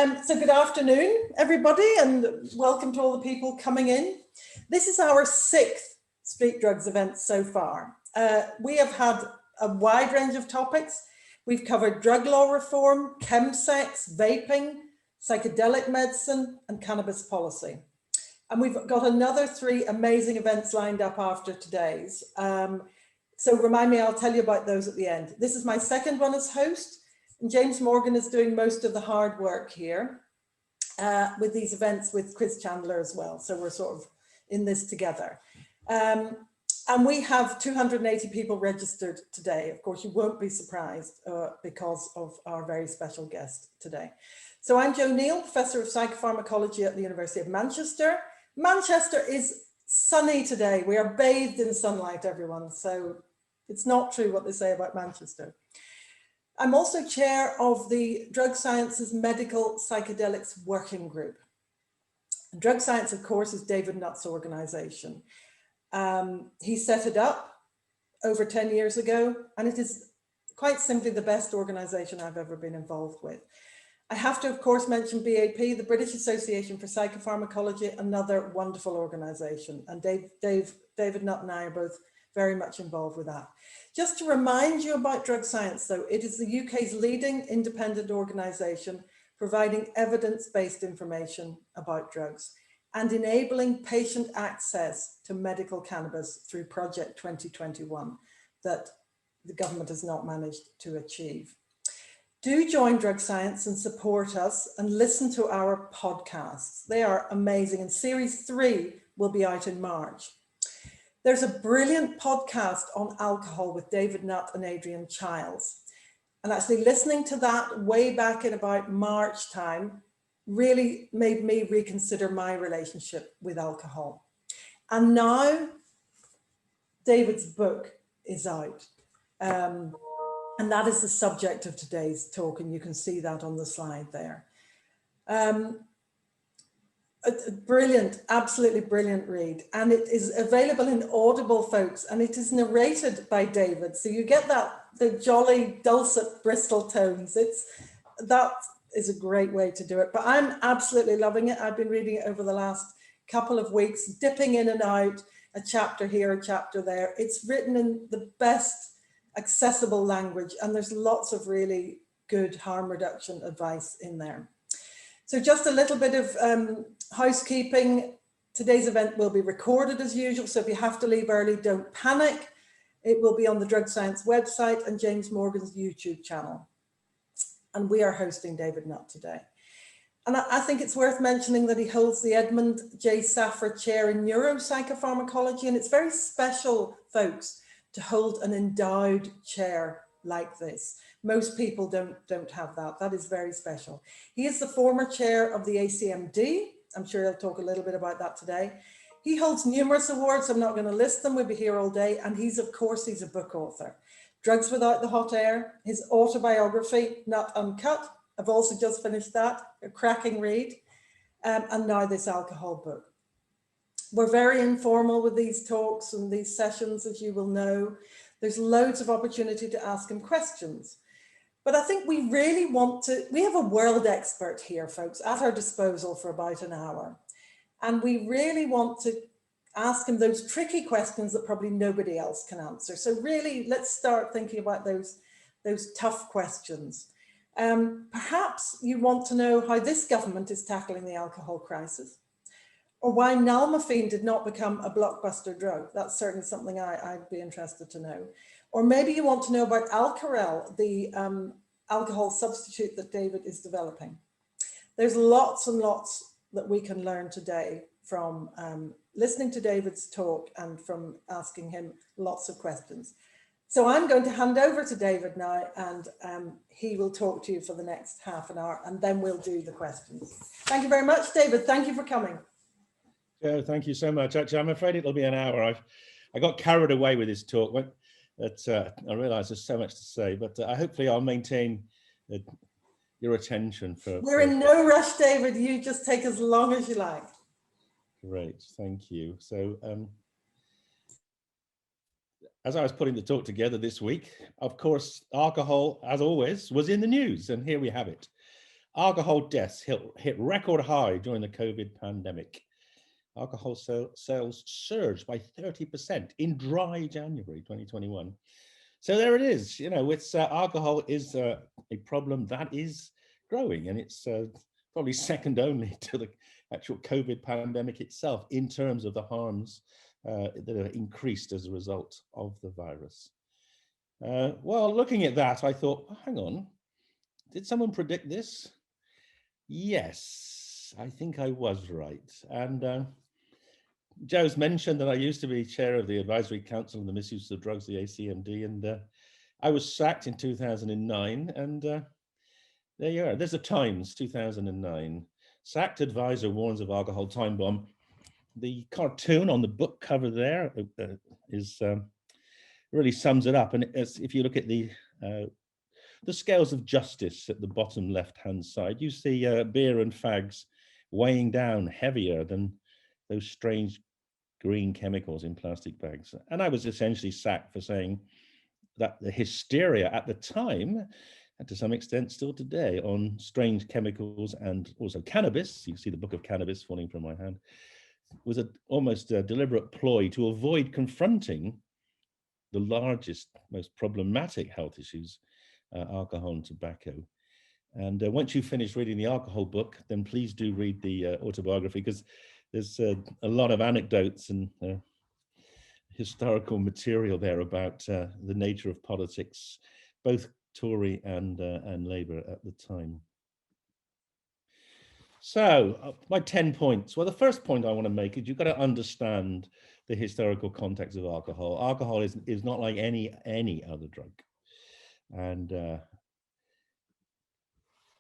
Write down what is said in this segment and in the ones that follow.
So good afternoon, everybody, and welcome to all the people coming in. This is our 6th street drugs event so far. We have had a wide range of topics. We've covered drug law reform, chemsex, vaping, psychedelic medicine, and cannabis policy. And we've got another 3 amazing events lined up after today's. So remind me, I'll tell you about those at the end. This is my 2nd one as host. And James Morgan is doing most of the hard work here with these events with Chris Chandler as well. So we're sort of in this together. And we have 280 people registered today. Of course, you won't be surprised because of our very special guest today. So I'm Jo Neal, Professor of Psychopharmacology at the University of Manchester. Manchester is sunny today. We are bathed in sunlight, everyone. So it's not true what they say about Manchester. I'm also chair of the Drug Sciences Medical Psychedelics Working Group. Drug Science, of course, is David Nutt's organization. He set it up over 10 years ago, and it is quite simply the best organization I've ever been involved with. I have to, of course, mention BAP, the British Association for Psychopharmacology, another wonderful organization. And David Nutt and I are both very much involved with that. Just to remind you about Drug Science, though, it is the UK's leading independent organisation providing evidence-based information about drugs and enabling patient access to medical cannabis through Project 2021 that the government has not managed to achieve. Do join Drug Science and support us and listen to our podcasts. They are amazing, and Series 3 will be out in March. There's a brilliant podcast on alcohol with David Nutt and Adrian Childs. And actually listening to that way back in about March time really made me reconsider my relationship with alcohol. And now David's book is out. And that is the subject of today's talk, and you can see that on the slide there. A brilliant, absolutely brilliant read, and it is available in Audible, folks, and it is narrated by David, so you get the jolly dulcet Bristol tones. That is a great way to do it, but I'm absolutely loving it. I've been reading it over the last couple of weeks, dipping in and out, a chapter here, a chapter there. It's written in the best accessible language, and there's lots of really good harm reduction advice in there. So just a little bit of housekeeping. Today's event will be recorded as usual, so if you have to leave early, don't panic. It will be on the Drug Science website and James Morgan's YouTube channel. And we are hosting David Nutt today. And I think it's worth mentioning that he holds the Edmund J. Safra Chair in Neuropsychopharmacology, and it's very special, folks, to hold an endowed chair like this. Most people don't have that. That is very special. He is the former chair of the ACMD. I'm sure he'll talk a little bit about that today. He holds numerous awards. I'm not going to list them. We'll be here all day. And he's a book author. Drugs Without the Hot Air, his autobiography, Not Uncut. I've also just finished that, a cracking read. And now this alcohol book. We're very informal with these talks and these sessions, as you will know. There's loads of opportunity to ask him questions. But I think we really we have a world expert here, folks, at our disposal for about an hour. And we really want to ask him those tricky questions that probably nobody else can answer. So really, let's start thinking about those tough questions. Perhaps you want to know how this government is tackling the alcohol crisis, or why nalmefene did not become a blockbuster drug. That's certainly something I'd be interested to know. Or maybe you want to know about Alcarel, the alcohol substitute that David is developing. There's lots and lots that we can learn today from listening to David's talk and from asking him lots of questions. So I'm going to hand over to David now, and he will talk to you for the next half an hour, and then we'll do the questions. Thank you very much, David. Thank you for coming. Yeah, thank you so much. Actually, I'm afraid it'll be an hour. I got carried away with this talk, but I realise there's so much to say, but hopefully I'll maintain your attention for... We're in no rush, David. You just take as long as you like. Great, thank you. So as I was putting the talk together this week, of course, alcohol, as always, was in the news, and here we have it. Alcohol deaths hit record high during the COVID pandemic. Alcohol sales surged by 30% in dry January 2021. So there it is. It's alcohol is a problem that is growing, and it's probably second only to the actual COVID pandemic itself in terms of the harms that are increased as a result of the virus. Well, looking at that, I thought, hang on, did someone predict this? Yes, I think I was right. And Joe's mentioned that I used to be chair of the Advisory Council on the Misuse of Drugs, the ACMD, and I was sacked in 2009. And there you are. There's the Times, 2009. Sacked advisor warns of alcohol time bomb. The cartoon on the book cover there is really sums it up. And if you look at the scales of justice at the bottom left-hand side, you see beer and fags weighing down heavier than those strange green chemicals in plastic bags. And I was essentially sacked for saying that the hysteria at the time, and to some extent still today, on strange chemicals and also cannabis, you see the book of cannabis falling from my hand, was almost a deliberate ploy to avoid confronting the largest, most problematic health issues, alcohol and tobacco. And once you finish reading the alcohol book, then please do read the autobiography, because there's a lot of anecdotes and historical material there about the nature of politics, both Tory and Labour at the time. So my 10 points. Well, the first point I want to make is you've got to understand the historical context of alcohol. Alcohol is not like any other drug. And the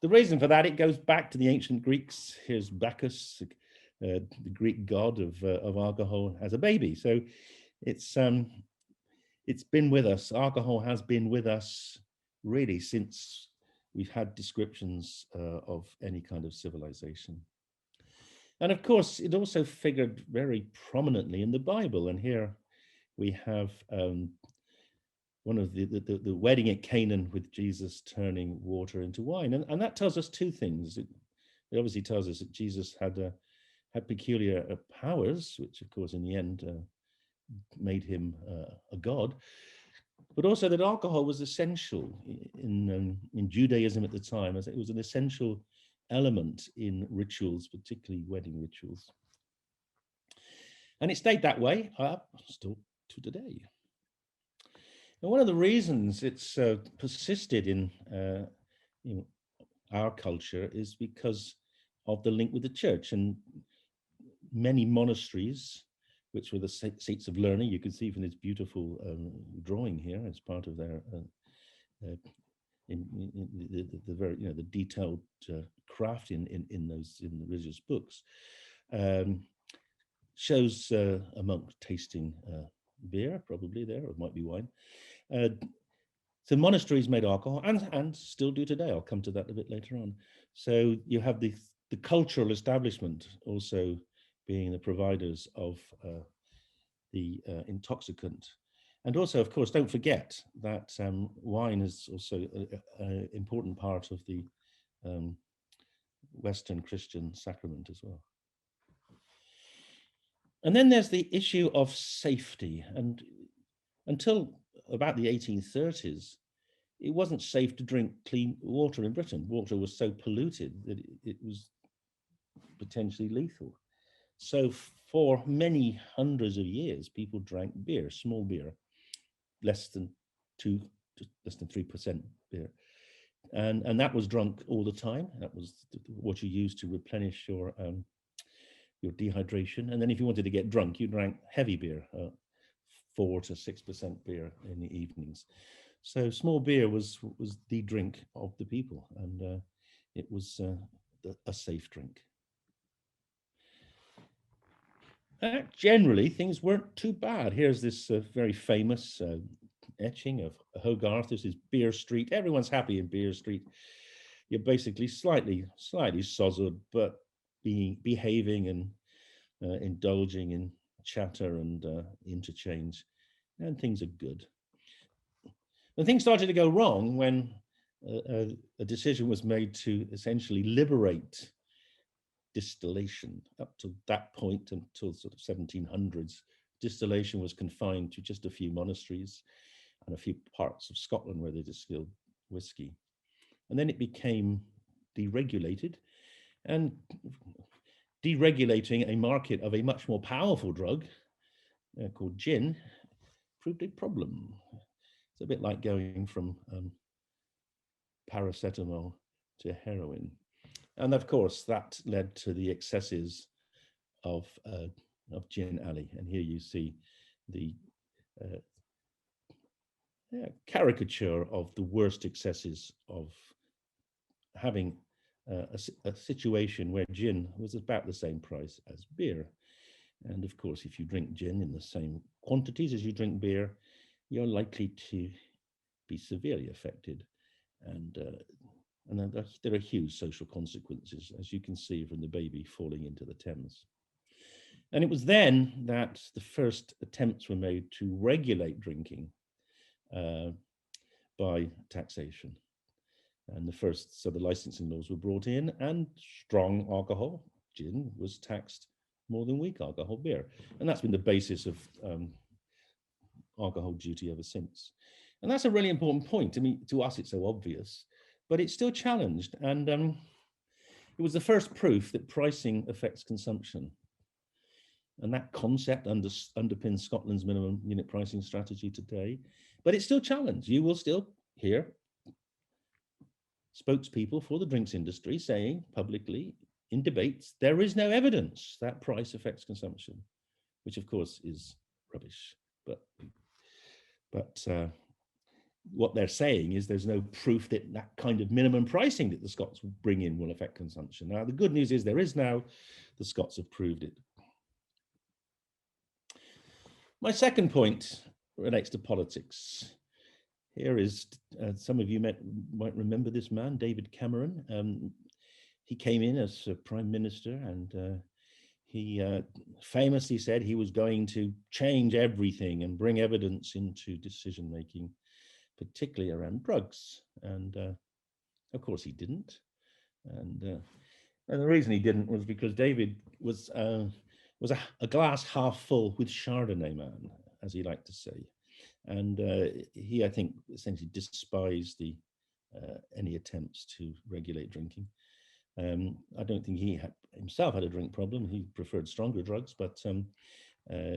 reason for that, it goes back to the ancient Greeks. Here's Bacchus, the Greek god of alcohol, as a baby. So it's been with us. Alcohol has been with us really since we've had descriptions of any kind of civilization. And of course, it also figured very prominently in the Bible. And here we have one of the wedding at Canaan with Jesus turning water into wine. And that tells us two things. It obviously tells us that Jesus had peculiar powers, which of course in the end made him a god, but also that alcohol was essential in Judaism at the time, as it was an essential element in rituals, particularly wedding rituals. And it stayed that way up still to today. And one of the reasons it's persisted in our culture is because of the link with the church. And many monasteries, which were the seats of learning, you can see from this beautiful drawing here as part of their in the very the detailed craft in the religious books, shows a monk tasting beer, probably there, or it might be wine. So monasteries made alcohol and still do today. I'll come to that a bit later on. So you have the cultural establishment also being the providers of the intoxicant. And also, of course, don't forget that wine is also an important part of the Western Christian sacrament as well. And then there's the issue of safety. And until about the 1830s, it wasn't safe to drink clean water in Britain. Water was so polluted that it was potentially lethal. So for many hundreds of years, people drank beer, small beer, less than 3% beer. And that was drunk all the time. That was what you used to replenish your dehydration. And then if you wanted to get drunk, you drank heavy beer, 4 to 6% beer in the evenings. So small beer was the drink of the people, and it was a safe drink. Generally, things weren't too bad. Here's this very famous etching of Hogarth. This is Beer Street. Everyone's happy in Beer Street. You're basically slightly sozzled, but behaving and indulging in chatter and interchange, and things are good. And things started to go wrong when a decision was made to essentially liberate distillation. Up to that point, until sort of 1700s, distillation was confined to just a few monasteries and a few parts of Scotland where they distilled whiskey. And then it became deregulated, and deregulating a market of a much more powerful drug called gin proved a problem. It's a bit like going from paracetamol to heroin. And of course, that led to the excesses of Gin Alley. And here you see the caricature of the worst excesses of having a situation where gin was about the same price as beer. And of course, if you drink gin in the same quantities as you drink beer, you're likely to be severely affected. And there are huge social consequences, as you can see from the baby falling into the Thames. And it was then that the first attempts were made to regulate drinking by taxation. And the licensing laws were brought in, and strong alcohol, gin, was taxed more than weak alcohol, beer. And that's been the basis of alcohol duty ever since. And that's a really important point. I mean, to us, it's so obvious, but it's still challenged. And it was the first proof that pricing affects consumption. And that concept underpins Scotland's minimum unit pricing strategy today, but it's still challenged. You will still hear spokespeople for the drinks industry saying publicly in debates, there is no evidence that price affects consumption, which of course is rubbish. But what they're saying is there's no proof that that kind of minimum pricing that the Scots will bring in will affect consumption. Now, the good news is there is now, the Scots have proved it. My second point relates to politics. Here is, some of you might remember this man, David Cameron. He came in as a prime minister, and he famously said he was going to change everything and bring evidence into decision-making, particularly around drugs. And of course he didn't. And the reason he didn't was because David was a glass half full with Chardonnay man, as he liked to say. And he, I think, essentially despised any attempts to regulate drinking. I don't think he himself had a drink problem. He preferred stronger drugs, but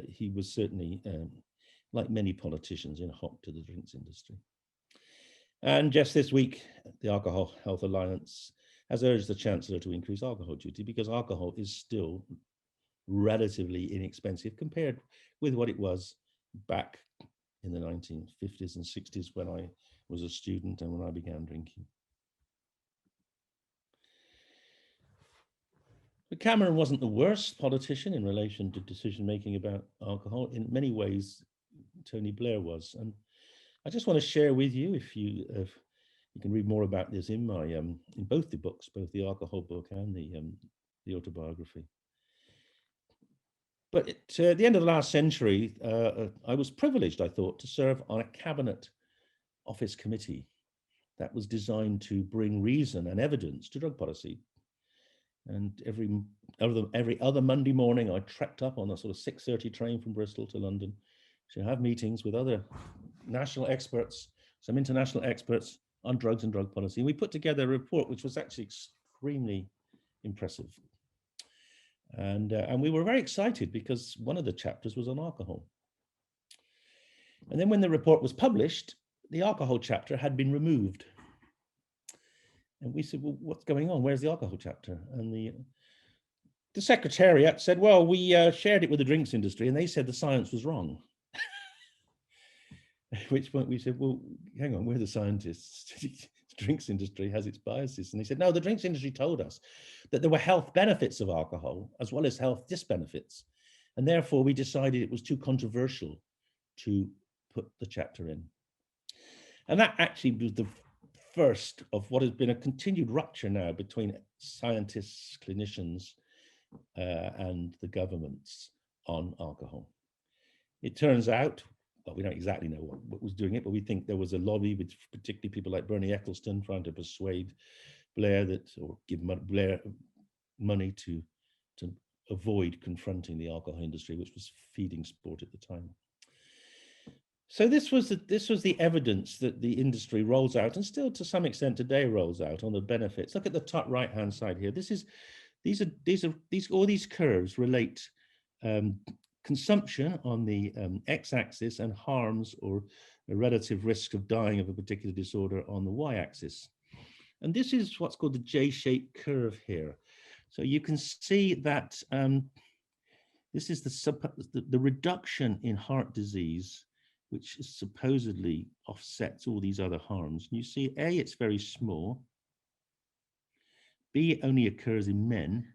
he was certainly, like many politicians, in hock to the drinks industry. And just this week, the Alcohol Health Alliance has urged the Chancellor to increase alcohol duty, because alcohol is still relatively inexpensive compared with what it was back in the 1950s and 60s when I was a student and when I began drinking. But Cameron wasn't the worst politician in relation to decision-making about alcohol. In many ways, Tony Blair was. And I just want to share with you, if you can read more about this in my in both the books, both the alcohol book and the autobiography. But at the end of the last century, I was privileged, I thought, to serve on a cabinet office committee that was designed to bring reason and evidence to drug policy. And every other Monday morning, I trekked up on a sort of 6:30 train from Bristol to London to have meetings with other national experts, some international experts on drugs and drug policy. And we put together a report which was actually extremely impressive. And we were very excited because one of the chapters was on alcohol. And then when the report was published, the alcohol chapter had been removed. And we said, well, what's going on? Where's the alcohol chapter? And the secretariat said, well, we shared it with the drinks industry and they said the science was wrong. At which point we said, well, hang on, we're the scientists. The drinks industry has its biases. And they said, no, the drinks industry told us that there were health benefits of alcohol as well as health disbenefits. And therefore we decided it was too controversial to put the chapter in. And that actually was the first of what has been a continued rupture now between scientists, clinicians, and the governments on alcohol. It turns out, but we don't exactly know what was doing it, but we think there was a lobby with particularly people like Bernie Ecclestone trying to persuade Blair that, or give Blair money to avoid confronting the alcohol industry, which was feeding sport at the time. So this was the evidence that the industry rolls out, and still to some extent today rolls out, on the benefits. Look at the top right-hand side here. All these curves relate consumption on the x-axis and harms or a relative risk of dying of a particular disorder on the y-axis. And this is what's called the J-shaped curve here. So you can see that this is the reduction in heart disease, which supposedly offsets all these other harms. And you see, A, it's very small. B, it only occurs in men.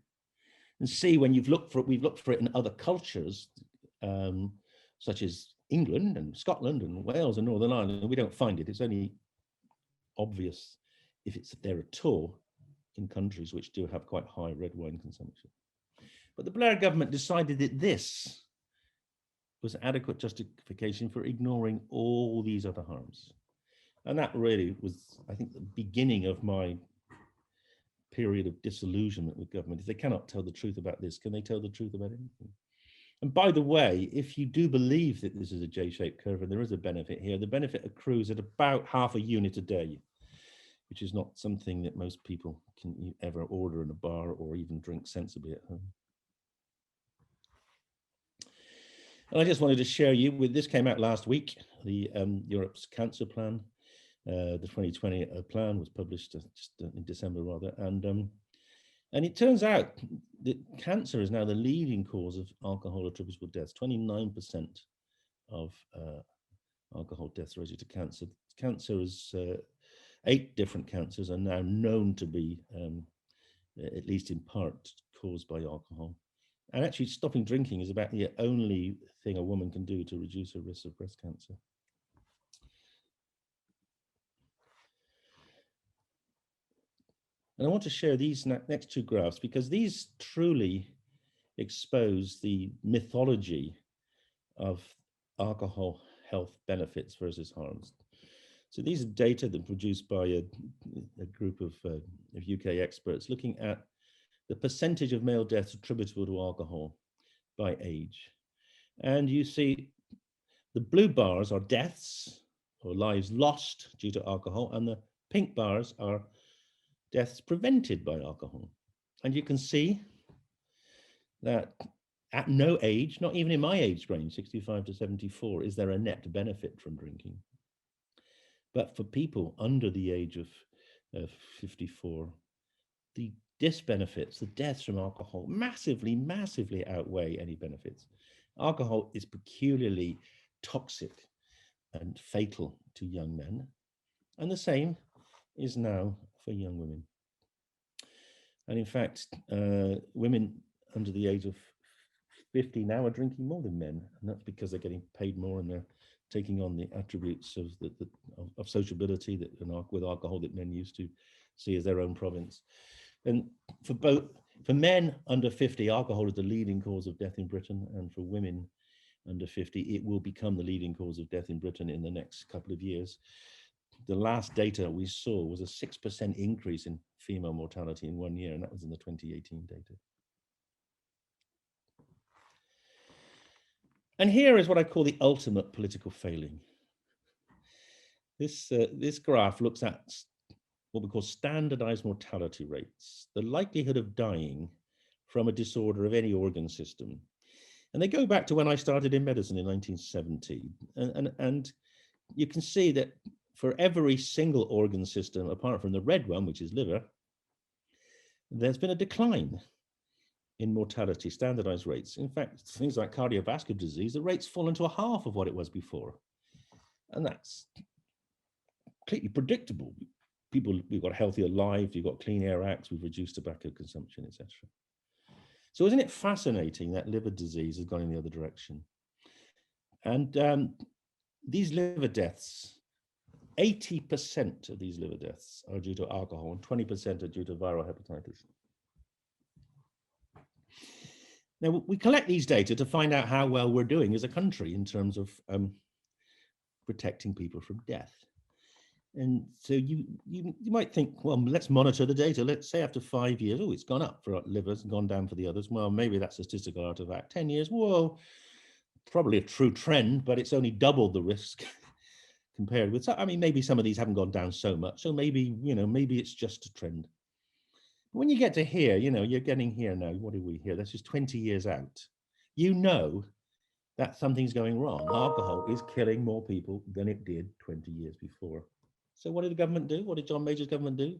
And C, when we've looked for it in other cultures, such as England and Scotland and Wales and Northern Ireland, we don't find it. It's only obvious if it's there at all in countries which do have quite high red wine consumption. But the Blair government decided that this was adequate justification for ignoring all these other harms. And that really was, I think, the beginning of my period of disillusionment with government. If they cannot tell the truth about this, can they tell the truth about anything? And by the way, if you do believe that this is a J-shaped curve and there is a benefit here, the benefit accrues at about half a unit a day, which is not something that most people can ever order in a bar or even drink sensibly at home. And I just wanted to share you with, this came out last week, the Europe's cancer plan. The 2020 plan was published just in December rather. And it turns out that cancer is now the leading cause of alcohol attributable deaths. 29% of alcohol deaths related to cancer. Cancer is 8 different cancers are now known to be, at least in part, caused by alcohol. And actually stopping drinking is about the only thing a woman can do to reduce her risk of breast cancer. And I want to share these next 2 graphs because these truly expose the mythology of alcohol health benefits versus harms. So these are data that are produced by a group of UK experts looking at the percentage of male deaths attributable to alcohol by age. And you see the blue bars are deaths or lives lost due to alcohol, and the pink bars are deaths prevented by alcohol. And you can see that at no age, not even in my age range, 65 to 74, is there a net benefit from drinking. But for people under the age of 54, the disbenefits, the deaths from alcohol, massively outweigh any benefits. Alcohol is peculiarly toxic and fatal to young men, and the same is now for young women. And in fact, women under the age of 50 now are drinking more than men, and that's because they're getting paid more and they're taking on the attributes of sociability that with alcohol that men used to see as their own province. And for men under 50, alcohol is the leading cause of death in Britain, and for women under 50, it will become the leading cause of death in Britain in the next couple of years. The last data we saw was a 6% increase in female mortality in 1 year, and that was in the 2018 data. And here is what I call the ultimate political failing. This graph looks at what we call standardized mortality rates, the likelihood of dying from a disorder of any organ system. And they go back to when I started in medicine in 1970. And you can see that for every single organ system, apart from the red one, which is liver, there's been a decline in mortality, standardized rates. In fact, things like cardiovascular disease, the rates fallen to a half of what it was before. And that's completely predictable. We've got healthier lives, we've got clean air acts, we've reduced tobacco consumption, etc. So isn't it fascinating that liver disease has gone in the other direction? And these liver deaths, 80% of these liver deaths are due to alcohol and 20% are due to viral hepatitis. Now, we collect these data to find out how well we're doing as a country in terms of protecting people from death. And so you might think, well, let's monitor the data. Let's say after 5 years, oh, it's gone up for livers and gone down for the others. Well, maybe that's a statistical artifact. 10 years, whoa, probably a true trend, but it's only doubled the risk compared with, I mean, maybe some of these haven't gone down so much. So maybe, maybe it's just a trend. When you get to here, you're getting here now. What are we here? This is 20 years out. You know that something's going wrong. Alcohol is killing more people than it did 20 years before. So what did the government do? What did John Major's government do?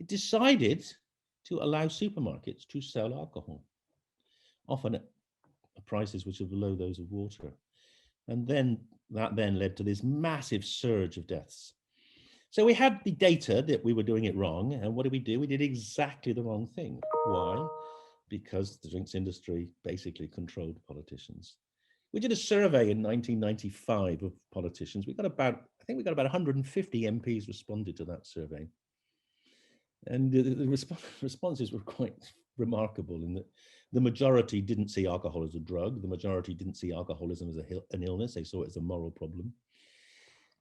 It decided to allow supermarkets to sell alcohol, often at prices which are below those of water. And then that led to this massive surge of deaths. So we had the data that we were doing it wrong. And what did we do? We did exactly the wrong thing. Why? Because the drinks industry basically controlled politicians. We did a survey in 1995 of politicians. I think we got about 150 MPs responded to that survey. And the responses were quite remarkable in that the majority didn't see alcohol as a drug. The majority didn't see alcoholism as an illness. They saw it as a moral problem.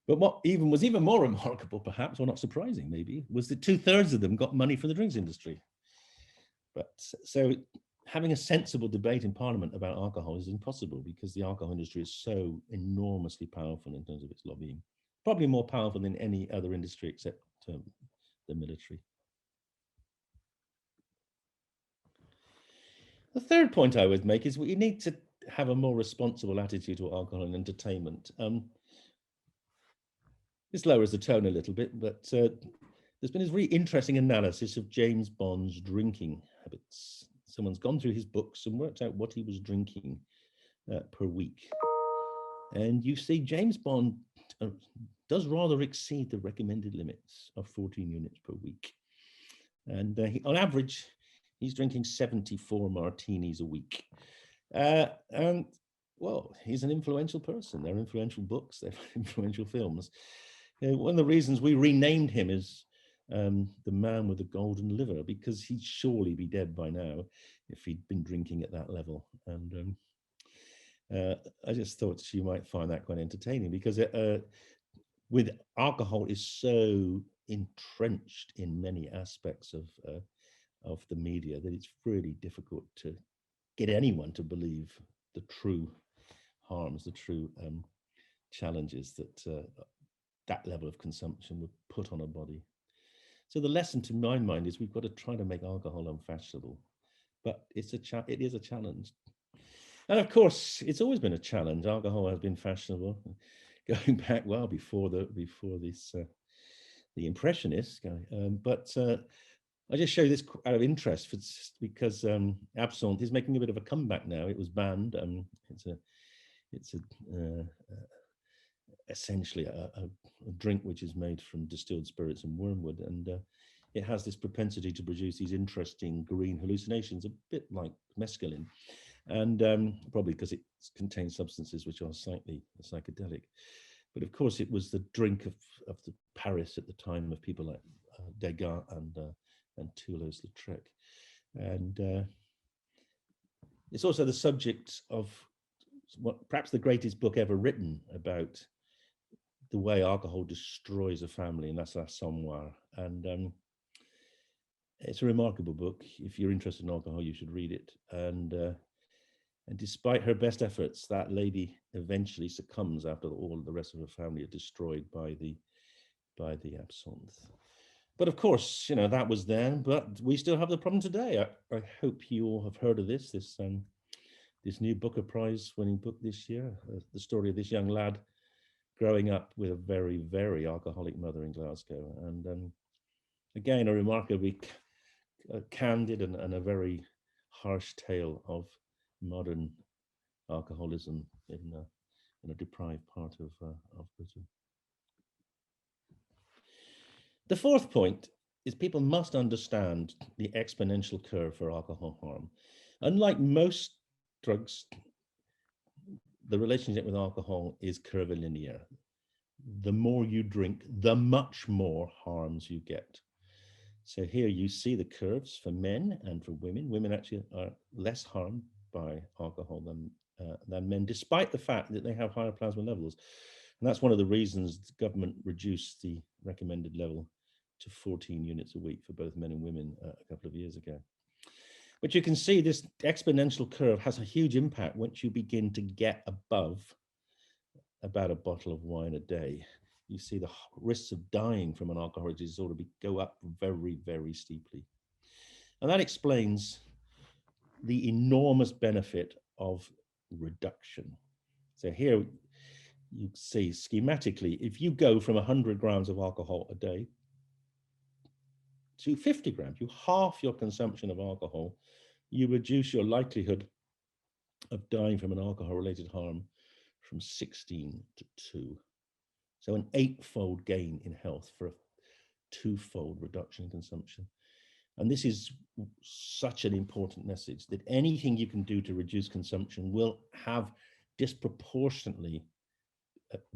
But what was even more remarkable, perhaps, or not surprising maybe, was that 2/3 of them got money from the drinks industry. But so having a sensible debate in Parliament about alcohol is impossible because the alcohol industry is so enormously powerful in terms of its lobbying, probably more powerful than any other industry except the military. The third point I would make is we need to have a more responsible attitude to alcohol and entertainment. This lowers the tone a little bit, but there's been this really interesting analysis of James Bond's drinking habits. Someone's gone through his books and worked out what he was drinking per week. And you see James Bond does rather exceed the recommended limits of 14 units per week. And on average, he's drinking 74 martinis a week. And well, he's an influential person. They're influential books, they're influential films. One of the reasons we renamed him is the man with the golden liver, because he'd surely be dead by now if he'd been drinking at that level. And I just thought you might find that quite entertaining, because with alcohol is so entrenched in many aspects of the media that it's really difficult to get anyone to believe the true harms, the true challenges that that level of consumption would put on a body. So the lesson to my mind is we've got to try to make alcohol unfashionable, but it is a challenge. And of course, it's always been a challenge. Alcohol has been fashionable, going back well before this the Impressionists. But I just show this out of interest because absinthe is making a bit of a comeback now. It was banned. It's essentially a drink which is made from distilled spirits and wormwood, and it has this propensity to produce these interesting green hallucinations, a bit like mescaline, and probably because it contains substances which are slightly psychedelic. But of course, it was the drink of the Paris at the time of people like Degas and Toulouse-Lautrec, and it's also the subject of what perhaps the greatest book ever written about the way alcohol destroys a family, and that's La Sommoir. And it's a remarkable book. If you're interested in alcohol, you should read it. And despite her best efforts, that lady eventually succumbs after all the rest of her family are destroyed by the absinthe. But of course, that was then, but we still have the problem today. I hope you all have heard of this new Booker Prize winning book this year, the story of this young lad growing up with a very, very alcoholic mother in Glasgow. And again, a remarkably candid and a very harsh tale of modern alcoholism in a deprived part of Britain. The fourth point is people must understand the exponential curve for alcohol harm. Unlike most drugs, the relationship with alcohol is curvilinear. The more you drink, the much more harms you get. So here you see the curves for men and for women. Women actually are less harmed by alcohol than men, despite the fact that they have higher plasma levels. And that's one of the reasons the government reduced the recommended level to 14 units a week for both men and women a couple of years ago. But you can see this exponential curve has a huge impact once you begin to get above about a bottle of wine a day. You see the risks of dying from an alcoholic disorder go up very, very steeply. And that explains the enormous benefit of reduction. So here you see schematically, if you go from 100 grams of alcohol a day to 50 grams, you halve your consumption of alcohol, you reduce your likelihood of dying from an alcohol-related harm from 16 to 2. So an 8-fold gain in health for a 2-fold reduction in consumption. And this is such an important message, that anything you can do to reduce consumption will have disproportionately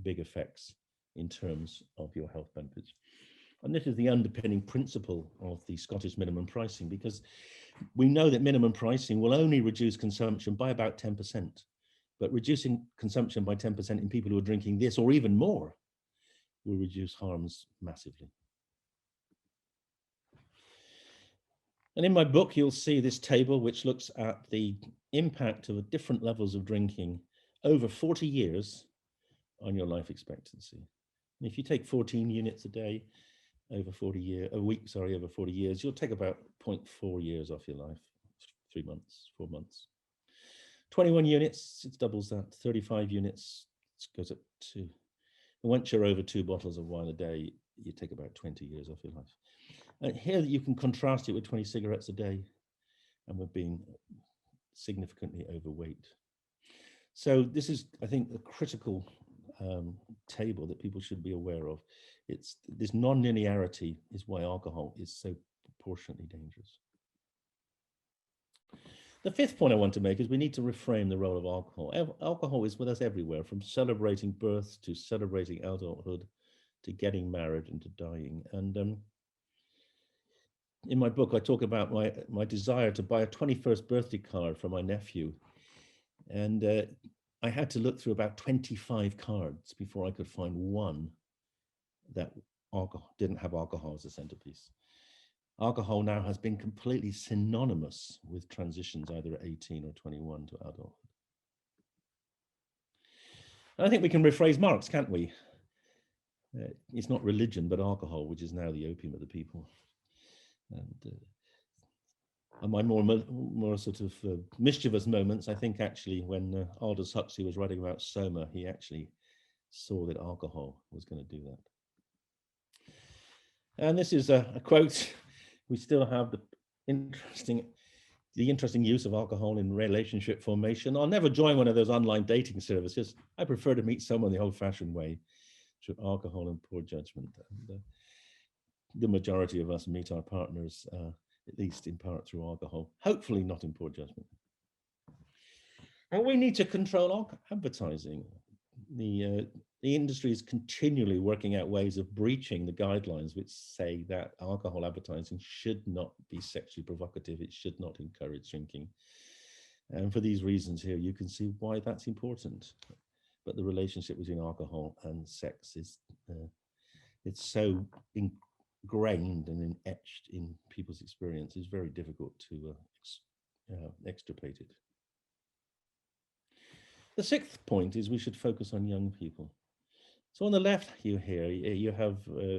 big effects in terms of your health benefits. And this is the underpinning principle of the Scottish minimum pricing, because we know that minimum pricing will only reduce consumption by about 10%, but reducing consumption by 10% in people who are drinking this or even more will reduce harms massively. And in my book, you'll see this table, which looks at the impact of different levels of drinking over 40 years on your life expectancy. And if you take 14 units a day, over 40 years, a week, sorry, over 40 years, you'll take about 0.4 years off your life, 3 months, 4 months. 21 units, it doubles that. 35 units, it goes up to, and once you're over 2 bottles of wine a day, you take about 20 years off your life. And here you can contrast it with 20 cigarettes a day, and we're being significantly overweight. So this is, I think, a critical table that people should be aware of. It's this non-linearity is why alcohol is so proportionately dangerous. The fifth point I want to make is we need to reframe the role of alcohol. Alcohol is with us everywhere, from celebrating birth to celebrating adulthood to getting married and to dying. And in my book, I talk about my desire to buy a 21st birthday card for my nephew. And I had to look through about 25 cards before I could find one that didn't have alcohol as a centerpiece. Alcohol now has been completely synonymous with transitions either at 18 or 21 to adulthood. And I think we can rephrase Marx, can't we? It's not religion, but alcohol, which is now the opium of the people. And my more sort of mischievous moments, I think actually when Aldous Huxley was writing about Soma, he actually saw that alcohol was going to do that. And this is a quote. We still have the interesting use of alcohol in relationship formation. I'll never join one of those online dating services. I prefer to meet someone the old-fashioned way, through alcohol and poor judgment. And the majority of us meet our partners, at least in part through alcohol, hopefully not in poor judgment. And we need to control advertising. The industry is continually working out ways of breaching the guidelines which say that alcohol advertising should not be sexually provocative. It should not encourage drinking. And for these reasons here, you can see why that's important. But the relationship between alcohol and sex is, it's so ingrained and etched in people's experience, it's very difficult to extirpate it. The sixth point is we should focus on young people. So on the left you have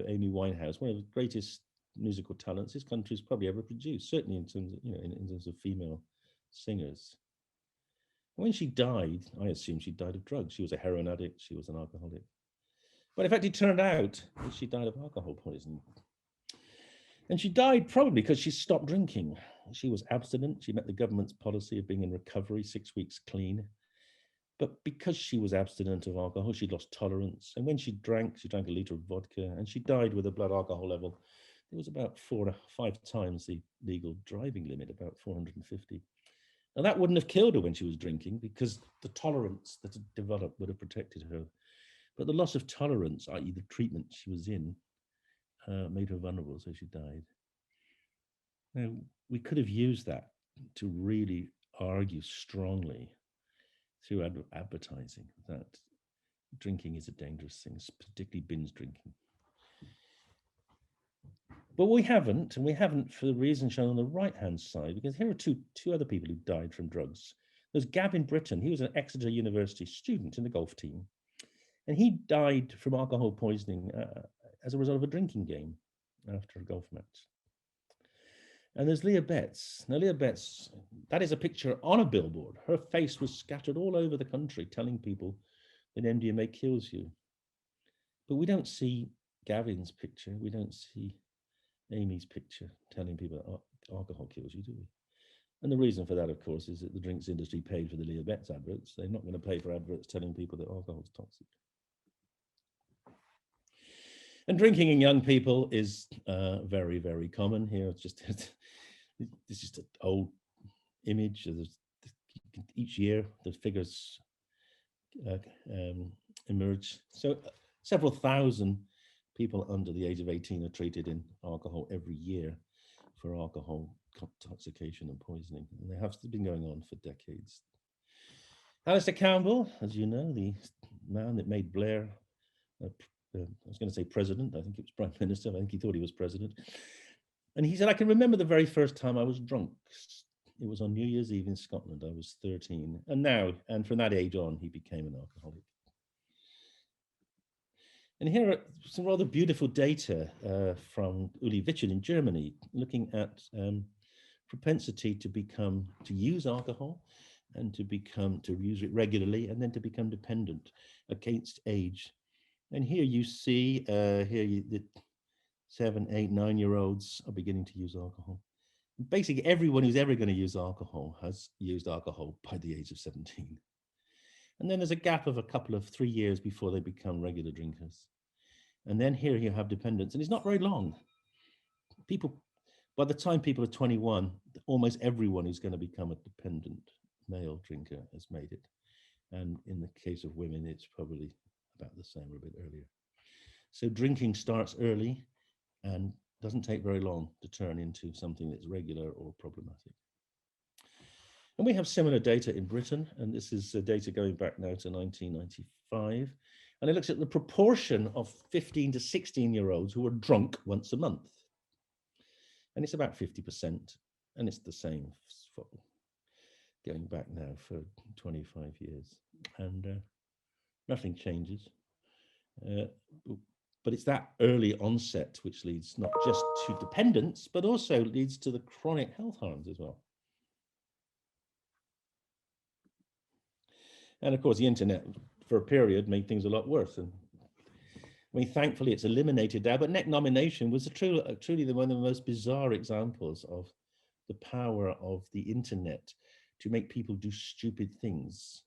Amy Winehouse, one of the greatest musical talents this country's probably ever produced, certainly in terms of, in terms of female singers. When she died, I assume she died of drugs. She was a heroin addict, she was an alcoholic. But in fact, it turned out that she died of alcohol poisoning. And she died probably because she stopped drinking. She was abstinent. She met the government's policy of being in recovery, 6 weeks clean. But because she was abstinent of alcohol, she lost tolerance. And when she drank a liter of vodka, and she died with a blood alcohol level. It was about 4 to 5 times the legal driving limit, about 450. And that wouldn't have killed her when she was drinking, because the tolerance that had developed would have protected her. But the loss of tolerance, i.e. the treatment she was in, made her vulnerable, so she died. Now, we could have used that to really argue strongly through advertising that drinking is a dangerous thing, particularly binge drinking. But we haven't, and we haven't for the reason shown on the right-hand side, because here are two other people who died from drugs. There's Gavin Britton. He was an Exeter University student in the golf team, and he died from alcohol poisoning as a result of a drinking game after a golf match. And there's Leah Betts. Now, Leah Betts, that is a picture on a billboard. Her face was scattered all over the country telling people that MDMA kills you. But we don't see Gavin's picture. We don't see Amy's picture telling people that alcohol kills you, do we? And the reason for that, of course, is that the drinks industry paid for the Leah Betts adverts. They're not going to pay for adverts telling people that alcohol is toxic. And drinking in young people is very, very common. Here, it's just this is just an old image. Each year, the figures emerge. So several thousand people under the age of 18 are treated in alcohol every year for alcohol intoxication and poisoning. And they have been going on for decades. Alistair Campbell, as you know, the man that made Blair, I was going to say president, I think it was prime minister, I think he thought he was president. And he said, I can remember the very first time I was drunk. It was on New Year's Eve in Scotland. I was 13. And from that age on, he became an alcoholic. And here are some rather beautiful data from Uli Wittgen in Germany, looking at propensity to use alcohol and to use it regularly, and then to become dependent against age. And here you see, the 7, 8, 9-year-olds are beginning to use alcohol. Basically, everyone who's ever going to use alcohol has used alcohol by the age of 17. And then there's a gap of 3 years before they become regular drinkers. And then here you have dependence, and it's not very long. By the time people are 21, almost everyone who's going to become a dependent male drinker has made it. And in the case of women, it's probably about the same or a bit earlier. So drinking starts early and doesn't take very long to turn into something that's regular or problematic. And we have similar data in Britain, and this is data going back now to 1995. And it looks at the proportion of 15 to 16-year-olds who are drunk once a month. And it's about 50%, and it's the same for going back now for 25 years. And nothing changes. But it's that early onset which leads not just to dependence, but also leads to the chronic health harms as well. And of course, the internet, for a period, made things a lot worse. And I mean, thankfully, it's eliminated now. But neck nomination was truly one of the most bizarre examples of the power of the internet to make people do stupid things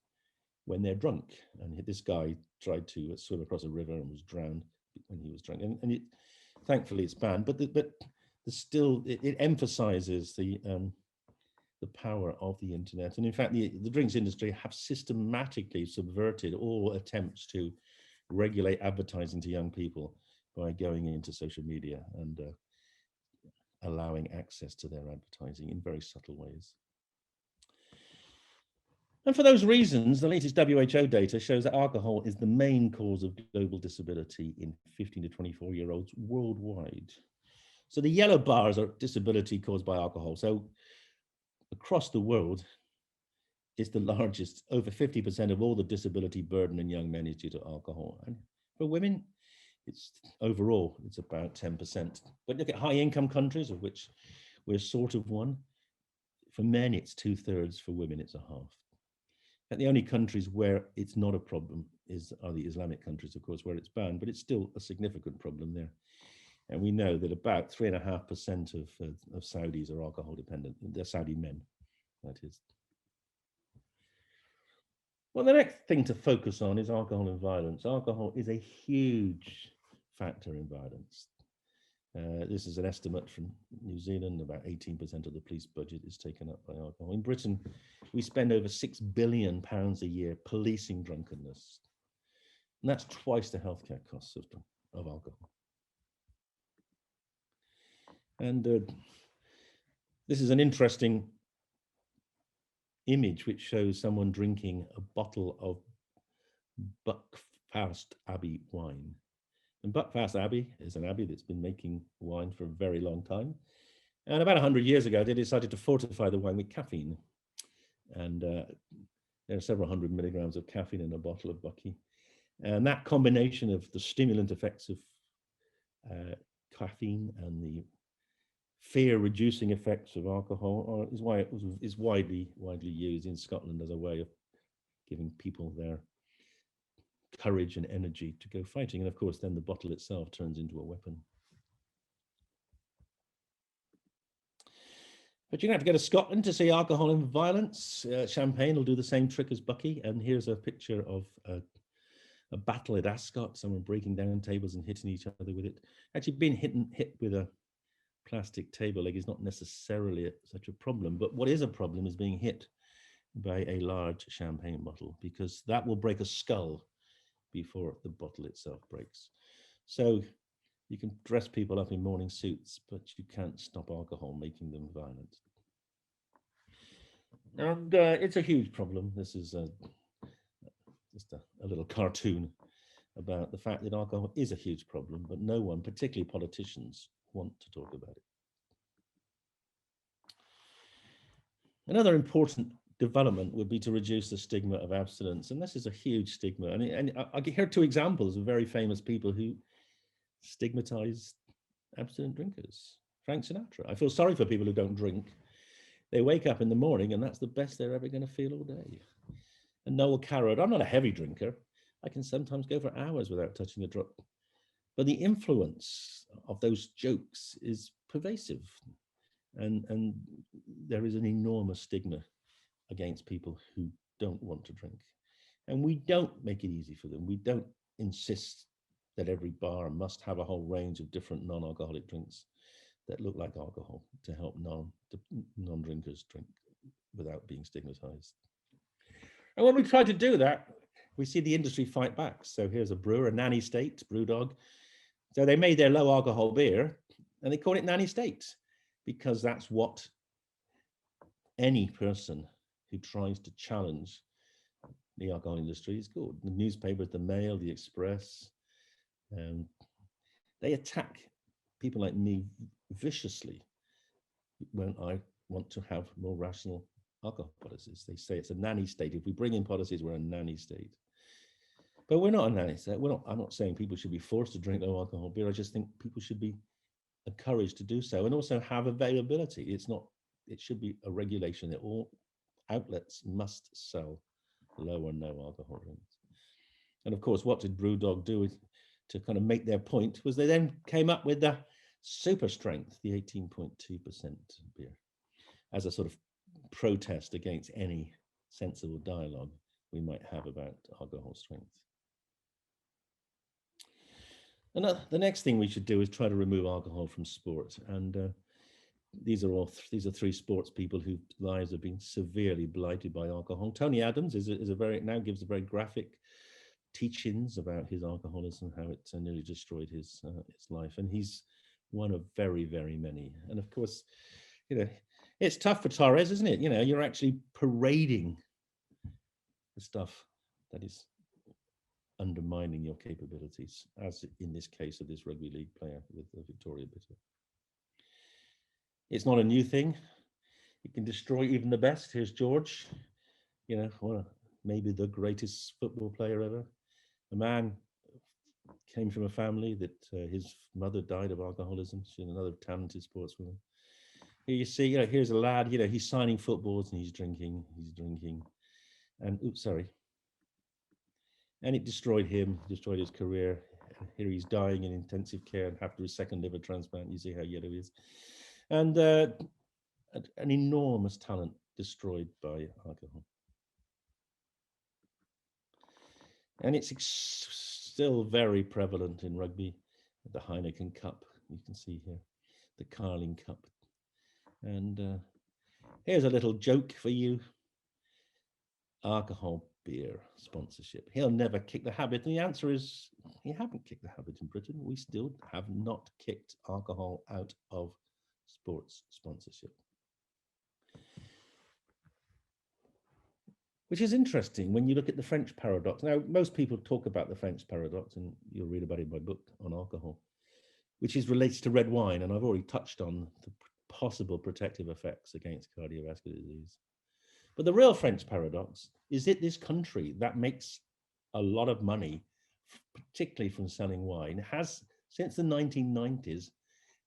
when they're drunk. And this guy tried to swim across a river and was drowned when he was drunk. And thankfully, it's banned. But it emphasizes the power of the internet. And in fact, the drinks industry have systematically subverted all attempts to regulate advertising to young people by going into social media and allowing access to their advertising in very subtle ways. And for those reasons, the latest WHO data shows that alcohol is the main cause of global disability in 15 to 24-year-olds worldwide. So the yellow bars are disability caused by alcohol. So across the world, it's the largest. Over 50% of all the disability burden in young men is due to alcohol. And for women, it's about 10%. But look at high income countries, of which we're sort of one. For men, it's 2/3. For women, it's 1/2. And the only countries where it's not a problem are the Islamic countries, of course, where it's banned, but it's still a significant problem there. And we know that about 3.5% of Saudis are alcohol dependent. They're Saudi men, that is. Well, the next thing to focus on is alcohol and violence. Alcohol is a huge factor in violence. This is an estimate from New Zealand. About 18% of the police budget is taken up by alcohol. In Britain, we spend over £6 billion a year policing drunkenness. And that's twice the healthcare costs of alcohol. And this is an interesting image which shows someone drinking a bottle of Buckfast Abbey wine. And Buckfast Abbey is an abbey that's been making wine for a very long time. And about 100 years ago, they decided to fortify the wine with caffeine. And there are several hundred milligrams of caffeine in a bottle of Bucky. And that combination of the stimulant effects of caffeine and the fear-reducing effects of alcohol is why it is widely used in Scotland as a way of giving people their courage and energy to go fighting. And of course, then the bottle itself turns into a weapon. But you don't have to go to Scotland to see alcohol and violence. Champagne will do the same trick as Bucky. And here's a picture of a battle at Ascot, someone breaking down tables and hitting each other with it. Actually, being hit with a plastic table leg is not necessarily such a problem. But what is a problem is being hit by a large champagne bottle, because that will break a skull before the bottle itself breaks. So you can dress people up in morning suits, but you can't stop alcohol making them violent. And it's a huge problem. This is just a little cartoon about the fact that alcohol is a huge problem, but no one, particularly politicians, want to talk about it. Another important development would be to reduce the stigma of abstinence. And this is a huge stigma. And I hear two examples of very famous people who stigmatize abstinent drinkers. Frank Sinatra. I feel sorry for people who don't drink. They wake up in the morning and that's the best they're ever going to feel all day. And Noel Carrot, I'm not a heavy drinker. I can sometimes go for hours without touching a drop. But the influence of those jokes is pervasive. And there is an enormous stigma against people who don't want to drink. And we don't make it easy for them. We don't insist that every bar must have a whole range of different non-alcoholic drinks that look like alcohol to help non-drinkers drink without being stigmatized. And when we try to do that, we see the industry fight back. So here's a brewer, a Nanny State, Brewdog. So they made their low alcohol beer and they call it Nanny State because that's what any person who tries to challenge the alcohol industry is called. The newspapers, the Mail, the Express, they attack people like me viciously when I want to have more rational alcohol policies. They say it's a nanny state. If we bring in policies, we're a nanny state. But we're not a nanny state. I'm not saying people should be forced to drink low alcohol beer. I just think people should be encouraged to do so and also have availability. It should be a regulation that all outlets must sell low or no alcohol drinks. And of course, what did Brewdog do to kind of make their point was they then came up with the super strength, the 18.2% beer, as a sort of protest against any sensible dialogue we might have about alcohol strength. And the next thing we should do is try to remove alcohol from sport. And these are three sports people whose lives have been severely blighted by alcohol. Tony Adams now gives a very graphic teachings about his alcoholism, how it nearly destroyed his life, and he's one of very, very many. And of course, it's tough for Torres, isn't it? You're actually parading the stuff that is undermining your capabilities, as in this case of this rugby league player with Victoria Bitter. It's not a new thing. It can destroy even the best. Here's George, maybe the greatest football player ever. A man came from a family that his mother died of alcoholism. She's another talented sportswoman. Here you see, here's a lad, he's signing footballs and he's drinking. And and it destroyed him, destroyed his career. Here he's dying in intensive care and after his second liver transplant. You see how yellow he is. And an enormous talent destroyed by alcohol. And it's still very prevalent in rugby, the Heineken Cup, you can see here, the Carling Cup. And here's a little joke for you. Alcohol beer sponsorship. He'll never kick the habit. And the answer is, he haven't kicked the habit in Britain. We still have not kicked alcohol out of sports sponsorship. which is interesting when you look at the French paradox. Now, most people talk about the French paradox, and you'll read about it in my book on alcohol, which is related to red wine. And I've already touched on the possible protective effects against cardiovascular disease. But the real French paradox is that this country that makes a lot of money, particularly from selling wine, has, since the 1990s,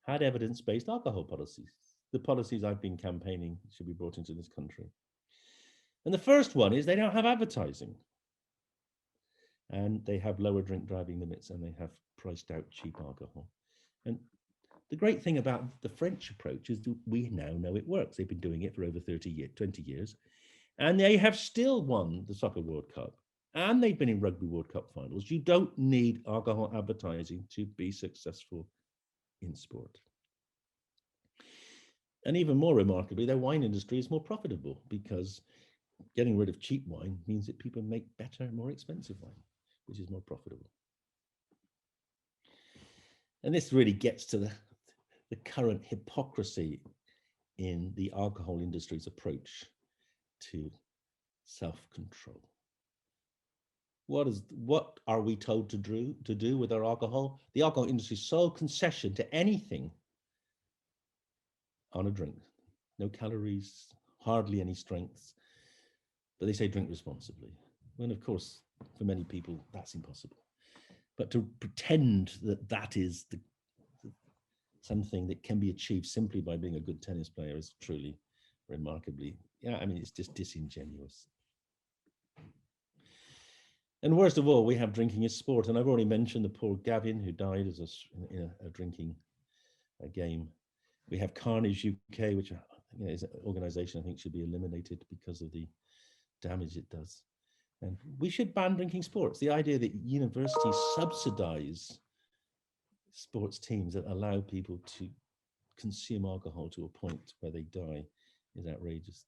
had evidence-based alcohol policies. The policies I've been campaigning should be brought into this country. And the first one is they don't have advertising. And they have lower drink driving limits, and they have priced out cheap alcohol. And the great thing about the French approach is that we now know it works. They've been doing it for over 20 years. And they have still won the Soccer World Cup. And they've been in Rugby World Cup finals. You don't need alcohol advertising to be successful in sport. And even more remarkably, their wine industry is more profitable, because getting rid of cheap wine means that people make better, more expensive wine, which is more profitable. And this really gets to the current hypocrisy in the alcohol industry's approach to self-control. What are we told to do with our alcohol? The alcohol industry sold concession to anything on a drink. No calories, hardly any strengths, but they say drink responsibly. When of course, for many people, that's impossible. But to pretend that that is something that can be achieved simply by being a good tennis player is truly remarkably, it's just disingenuous. And worst of all, we have drinking as sport. And I've already mentioned the poor Gavin who died in a drinking game. We have Carnage UK, which is an organization I think should be eliminated because of the damage it does. And we should ban drinking sports. The idea that universities subsidize sports teams that allow people to consume alcohol to a point where they die is outrageous.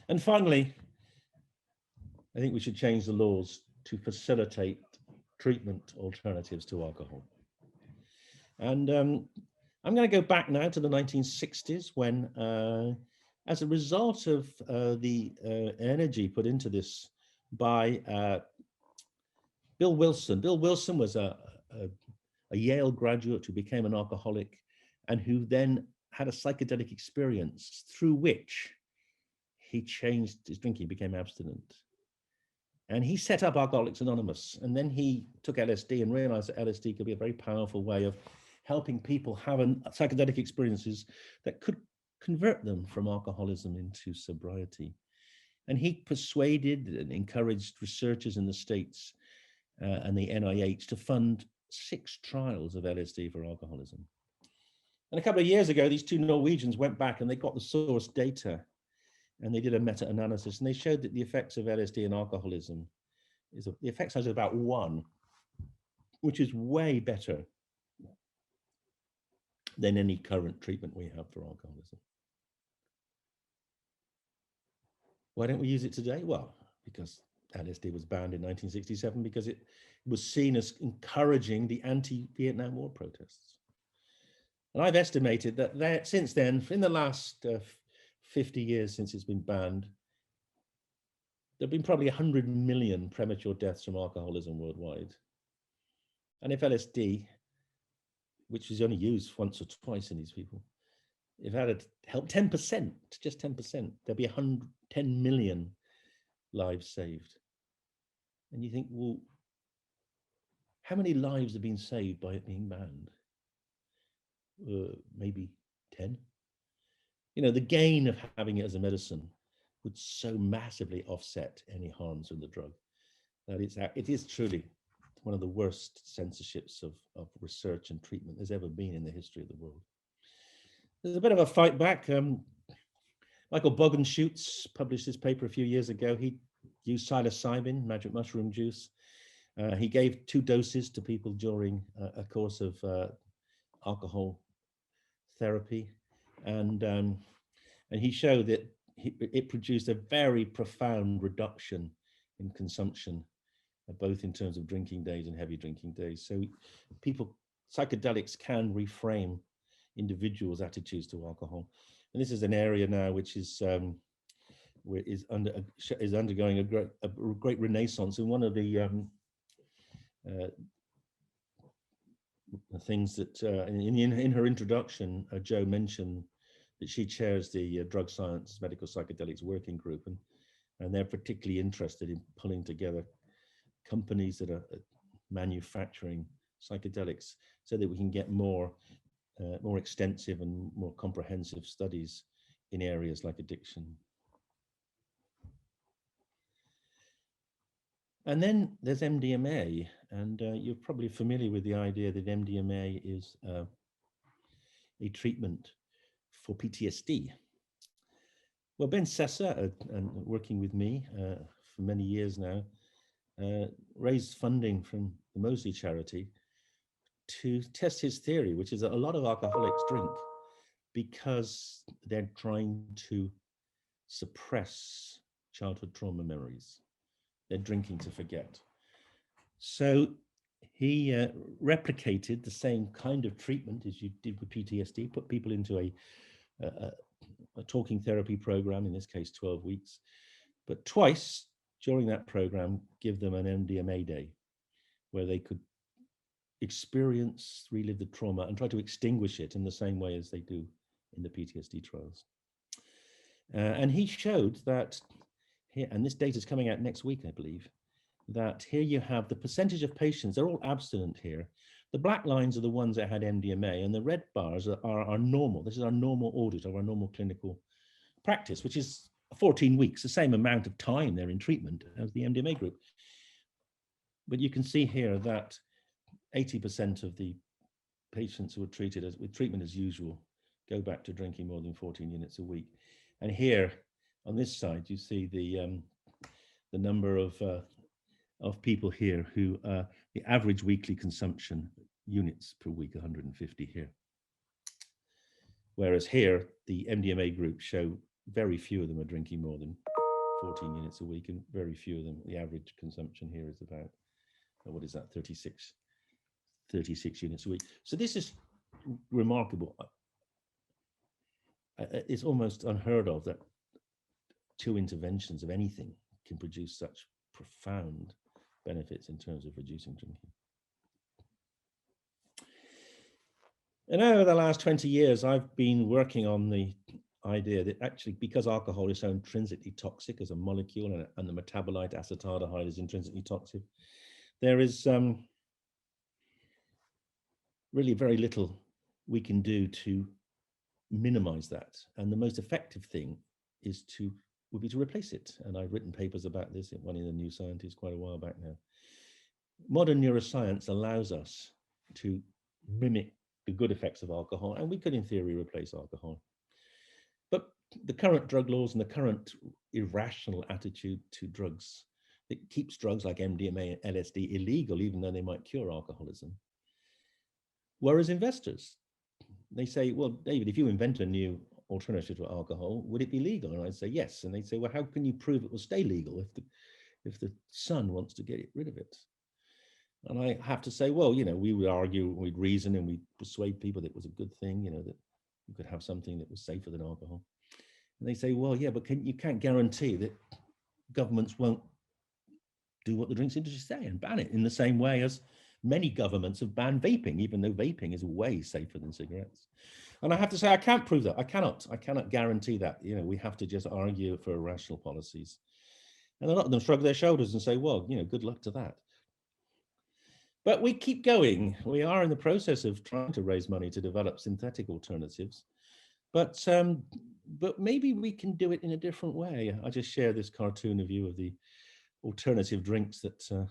And finally, I think we should change the laws to facilitate treatment alternatives to alcohol. And I'm going to go back now to the 1960s when, as a result of the energy put into this by Bill Wilson. Bill Wilson was a Yale graduate who became an alcoholic and who then had a psychedelic experience through which he changed his drinking, became abstinent. And he set up Alcoholics Anonymous. And then he took LSD and realized that LSD could be a very powerful way of helping people have psychedelic experiences that could convert them from alcoholism into sobriety. And he persuaded and encouraged researchers in the States and the NIH to fund 6 trials of LSD for alcoholism. And a couple of years ago, these 2 Norwegians went back and they got the source data and they did a meta-analysis, and they showed that the effects of LSD and alcoholism the effect size is about 1, which is way better than any current treatment we have for alcoholism. Why don't we use it today? Well, because LSD was banned in 1967 because it was seen as encouraging the anti-Vietnam War protests. And I've estimated that since then, in the last 50 years since it's been banned, there have been probably 100 million premature deaths from alcoholism worldwide. And if LSD, which is only used once or twice in these people, if that had helped 10%, just 10%, there'd be 10 million lives saved. And you think, well, how many lives have been saved by it being banned? Maybe 10. The gain of having it as a medicine would so massively offset any harms from the drug that it is truly one of the worst censorships of research and treatment there's ever been in the history of the world. There's a bit of a fight back. Michael Bogenschutz published this paper a few years ago. He used psilocybin, magic mushroom juice. He gave 2 doses to people during a course of alcohol therapy, and he showed that it produced a very profound reduction in consumption, both in terms of drinking days and heavy drinking days. So psychedelics can reframe individuals' attitudes to alcohol. And this is an area now which is is undergoing a great renaissance. And one of the things that in her introduction, Jo mentioned that she chairs the Drug Science Medical Psychedelics Working Group, and they're particularly interested in pulling together companies that are manufacturing psychedelics so that we can get more extensive and more comprehensive studies in areas like addiction. And then there's MDMA, and you're probably familiar with the idea that MDMA is a treatment for PTSD. Well, Ben Sessa, and working with me for many years now, raised funding from the Moseley charity to test his theory, which is that a lot of alcoholics drink because they're trying to suppress childhood trauma memories. They're drinking to forget. So he replicated the same kind of treatment as you did with PTSD, put people into a talking therapy program, in this case 12 weeks, but twice during that program give them an MDMA day where they could experience, relive the trauma and try to extinguish it in the same way as they do in the PTSD trials. And he showed that here, and this data is coming out next week, I believe, that here you have the percentage of patients, they're all abstinent here. The black lines are the ones that had MDMA, and the red bars are normal. This is our normal audit of our normal clinical practice, which is 14 weeks, the same amount of time they're in treatment as the MDMA group. But you can see here that 80% of the patients who were treated with treatment as usual go back to drinking more than 14 units a week. And here on this side, you see the number of people here who the average weekly consumption units per week, 150 here. Whereas here, the MDMA group show very few of them are drinking more than 14 units a week, and very few of them, the average consumption here is about, what is that, 36 units a week. So this is remarkable. It's almost unheard of that 2 interventions of anything can produce such profound benefits in terms of reducing drinking. And over the last 20 years, I've been working on the idea that actually, because alcohol is so intrinsically toxic as a molecule, and the metabolite acetaldehyde is intrinsically toxic, there is really very little we can do to minimize that. And the most effective thing would be to replace it. And I've written papers about this, one in the New Scientist quite a while back now. Modern neuroscience allows us to mimic the good effects of alcohol, and we could in theory replace alcohol. But the current drug laws and the current irrational attitude to drugs that keeps drugs like MDMA and LSD illegal, even though they might cure alcoholism, worries investors. They say, well, David, if you invent a new alternative to alcohol, would it be legal? And I'd say yes. And they'd say, well, how can you prove it will stay legal if the sun wants to get rid of it? And I have to say, well, we would argue, we'd reason, and we'd persuade people that it was a good thing, that you could have something that was safer than alcohol. And they say, well, yeah, but you can't guarantee that governments won't do what the drinks industry say and ban it, in the same way as many governments have banned vaping, even though vaping is way safer than cigarettes. And I have to say, I can't prove that. I cannot guarantee that. We have to just argue for irrational policies. And a lot of them shrug their shoulders and say, well, good luck to that. But we keep going. We are in the process of trying to raise money to develop synthetic alternatives. But maybe we can do it in a different way. I just share this cartoon of you of the alternative drinks that,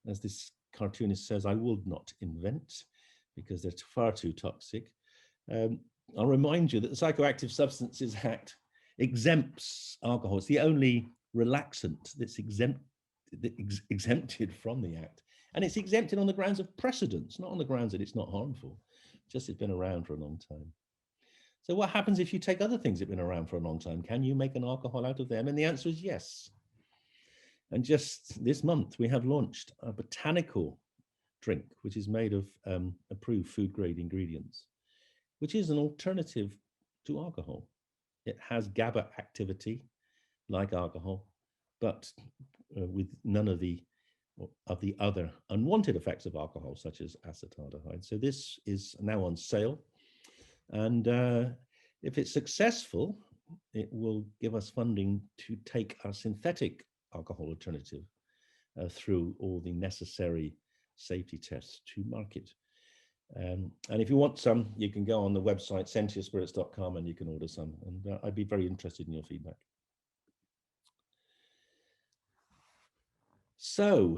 as this cartoonist says, I would not invent because they're far too toxic. I'll remind you that the Psychoactive Substances Act exempts alcohol. It's the only relaxant that's exempted from the Act. And it's exempted on the grounds of precedence, not on the grounds that it's not harmful, just it's been around for a long time. So what happens if you take other things that have been around for a long time? Can you make an alcohol out of them? And the answer is yes. And just this month, we have launched a botanical drink, which is made of approved food grade ingredients, which is an alternative to alcohol. It has GABA activity, like alcohol, but with none of the other unwanted effects of alcohol, such as acetaldehyde. So this is now on sale, and if it's successful, it will give us funding to take our synthetic alcohol alternative through all the necessary safety tests to market. And if you want some, you can go on the website sentiospirits.com and you can order some, and I'd be very interested in your feedback. So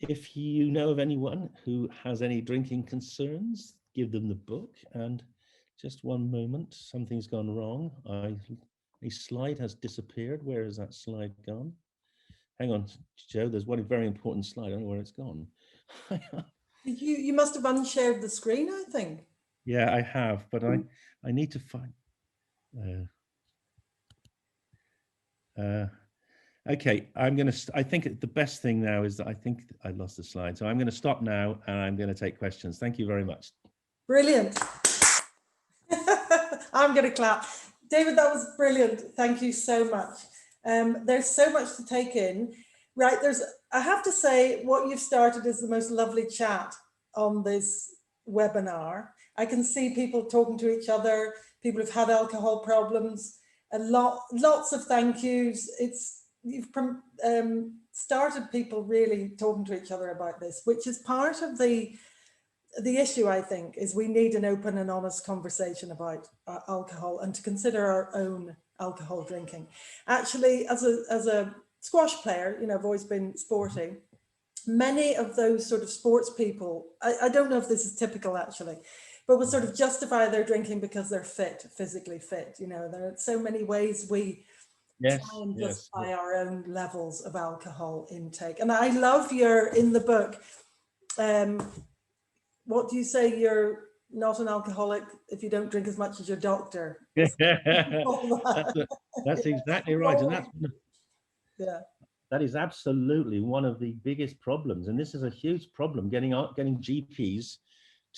if you know of anyone who has any drinking concerns, give them the book. And just one moment, something's gone wrong. A slide has disappeared. Where has that slide gone? Hang on, Joe, there's one very important slide. I don't know where it's gone. You must have unshared the screen, I think. Yeah, I have, but I need to find. Okay, I think the best thing now is that I think I lost the slide. So I'm going to stop now and I'm going to take questions. Thank you very much. Brilliant. I'm going to clap. David, that was brilliant. Thank you so much. There's so much to take in. Right, I have to say, what you've started is the most lovely chat on this webinar. I can see people talking to each other, people who've had alcohol problems, lots of thank yous. You've started people really talking to each other about this, which is part of the issue, I think, is we need an open and honest conversation about alcohol and to consider our own alcohol drinking. Actually, as a squash player, you know, I've always been sporty. Many of those sort of sports people, I don't know if this is typical actually, but will sort of justify their drinking because they're fit, physically fit. You know, there are so many ways we try and justify our own levels of alcohol intake. And I love in the book, what do you say? You're not an alcoholic if you don't drink as much as your doctor. That's exactly right. And that is absolutely one of the biggest problems. And this is a huge problem, getting GPs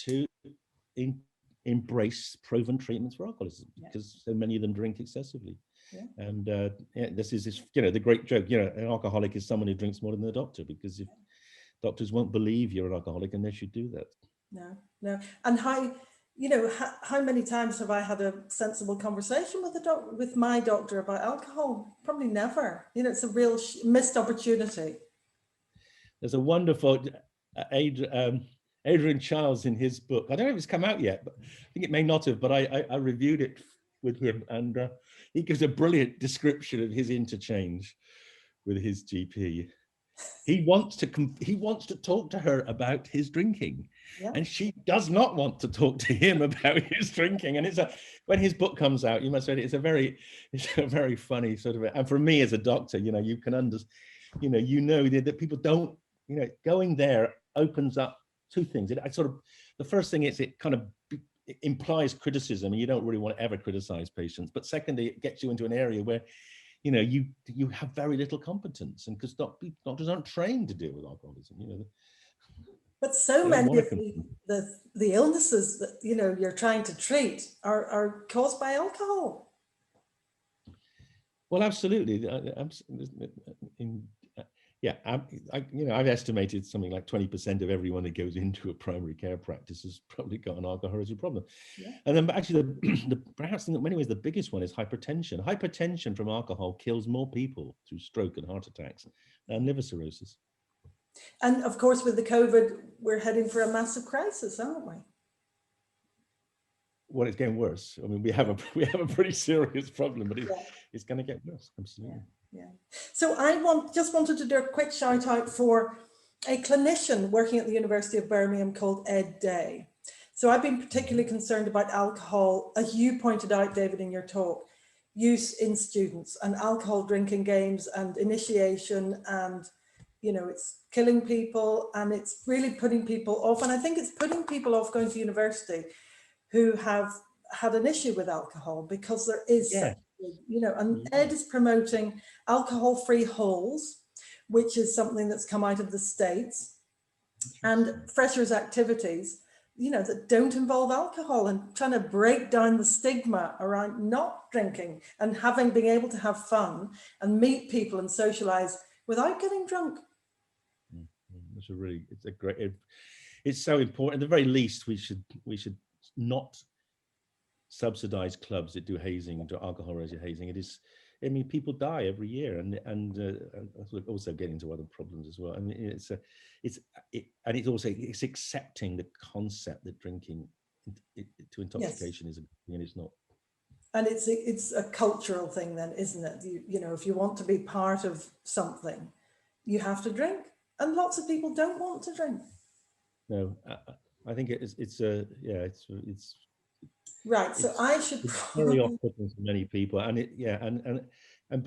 to embrace proven treatments for alcoholism, because so many of them drink excessively. And this is the great joke, an alcoholic is someone who drinks more than the doctor, because if doctors won't believe you're an alcoholic, and they should do that. No. And how many times have I had a sensible conversation with my doctor about alcohol? Probably never. It's a real missed opportunity. There's a wonderful Adrian Chiles in his book. I don't know if it's come out yet, but I think it may not have, but I reviewed it with him, and he gives a brilliant description of his interchange with his GP. He wants to talk to her about his drinking, and she does not want to talk to him about his drinking. And when his book comes out, you must read it. It's a very funny sort of, and for me as a doctor, you can understand, that people don't, going there opens up two things. The first thing is it kind of implies criticism, and you don't really want to ever criticize patients. But secondly, it gets you into an area where you have very little competence, and because doctors aren't trained to deal with alcoholism. But so many of the illnesses that you're trying to treat are caused by alcohol. Well, absolutely. I've estimated something like 20% of everyone that goes into a primary care practice has probably got an alcoholism problem. And then actually, perhaps in many ways, the biggest one is hypertension. Hypertension from alcohol kills more people through stroke and heart attacks than liver cirrhosis. And of course, with the COVID, we're heading for a massive crisis, aren't we? Well, it's getting worse. I mean, we have a pretty serious problem, but it's going to get worse. Absolutely. So I just wanted to do a quick shout out for a clinician working at the University of Birmingham called Ed Day. So I've been particularly concerned about alcohol, as you pointed out, David, in your talk, use in students and alcohol drinking games and initiation, and it's killing people and it's really putting people off. And I think it's putting people off going to university who have had an issue with alcohol, because there is and Ed is promoting alcohol-free halls, which is something that's come out of the States, and freshers activities that don't involve alcohol, and trying to break down the stigma around not drinking and being able to have fun and meet people and socialize without getting drunk. It's so important. At the very least, we should not subsidize clubs that do hazing, do alcohol-related hazing. People die every year, and also get into other problems as well. I mean, it's accepting the concept that drinking to intoxication is a thing, and it's not. And it's a cultural thing then, isn't it? If you want to be part of something, you have to drink, and lots of people don't want to drink. No, I think it's right. So I should very off-putting to many people, and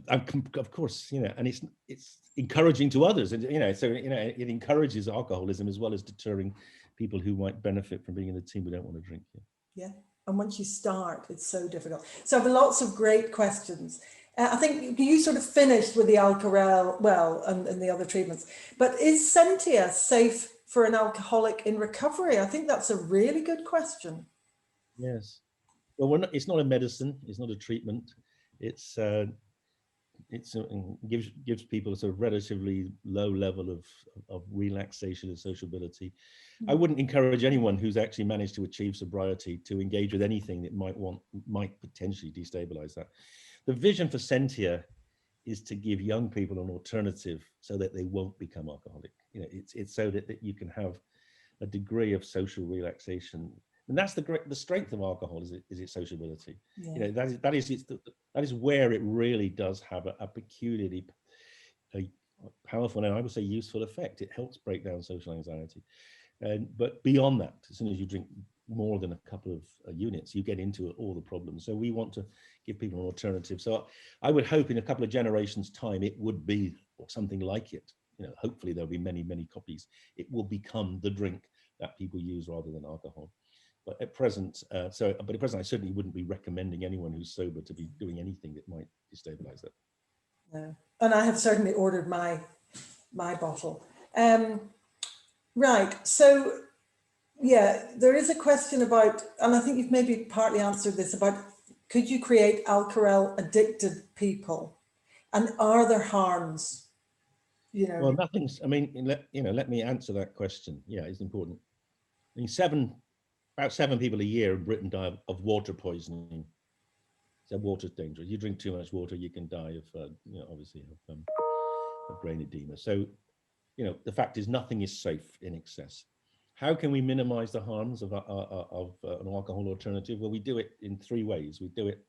of course, and it's encouraging to others, and it encourages alcoholism as well as deterring people who might benefit from being in the team who don't want to drink. Yeah, and once you start, it's so difficult. So I have lots of great questions. I think you sort of finished with the Alcarel, and the other treatments. But is Sentia safe for an alcoholic in recovery? I think that's a really good question. Yes. Well, it's not a medicine. It's not a treatment. It gives people a sort of relatively low level of relaxation and sociability. I wouldn't encourage anyone who's actually managed to achieve sobriety to engage with anything that might potentially destabilize that. The vision for Sentia is to give young people an alternative so that they won't become alcoholic. It's so that you can have a degree of social relaxation. And that's the strength of alcohol is its sociability. Yeah. That is where it really does have a peculiarly powerful, and I would say useful effect. It helps break down social anxiety. But beyond that, as soon as you drink more than a couple of units, you get into all the problems. So we want to give people an alternative. So I would hope in a couple of generations' time, it would be something like it. Hopefully there'll be many, many copies. It will become the drink that people use rather than alcohol. But at present, I certainly wouldn't be recommending anyone who's sober to be doing anything that might destabilize that. No. And I have certainly ordered my bottle. Right. So, yeah, there is a question about, and I think you've maybe partly answered this, about could you create Alcarel addicted people, and are there harms? Well, nothing's. I mean, let me answer that question. Yeah, it's important. I mean, about 7 people a year in Britain die of water poisoning. So water's dangerous. You drink too much water, you can die of, obviously, of brain edema. So, the fact is nothing is safe in excess. How can we minimize the harms of an alcohol alternative? Well, we do it in 3 ways. We do it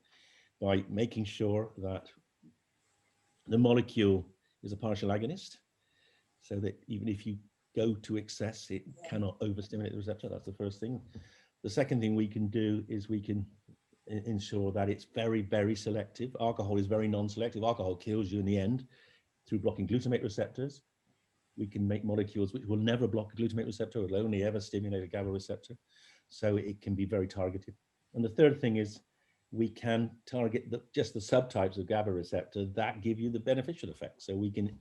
by making sure that the molecule is a partial agonist, so that even if you go to excess, it cannot overstimulate the receptor. That's the first thing. The second thing we can do is we can ensure that it's very, very selective. Alcohol is very non-selective. Alcohol kills you in the end through blocking glutamate receptors. We can make molecules which will never block a glutamate receptor, it will only ever stimulate a GABA receptor. So it can be very targeted. And the third thing is we can target just the subtypes of GABA receptor that give you the beneficial effect. So we can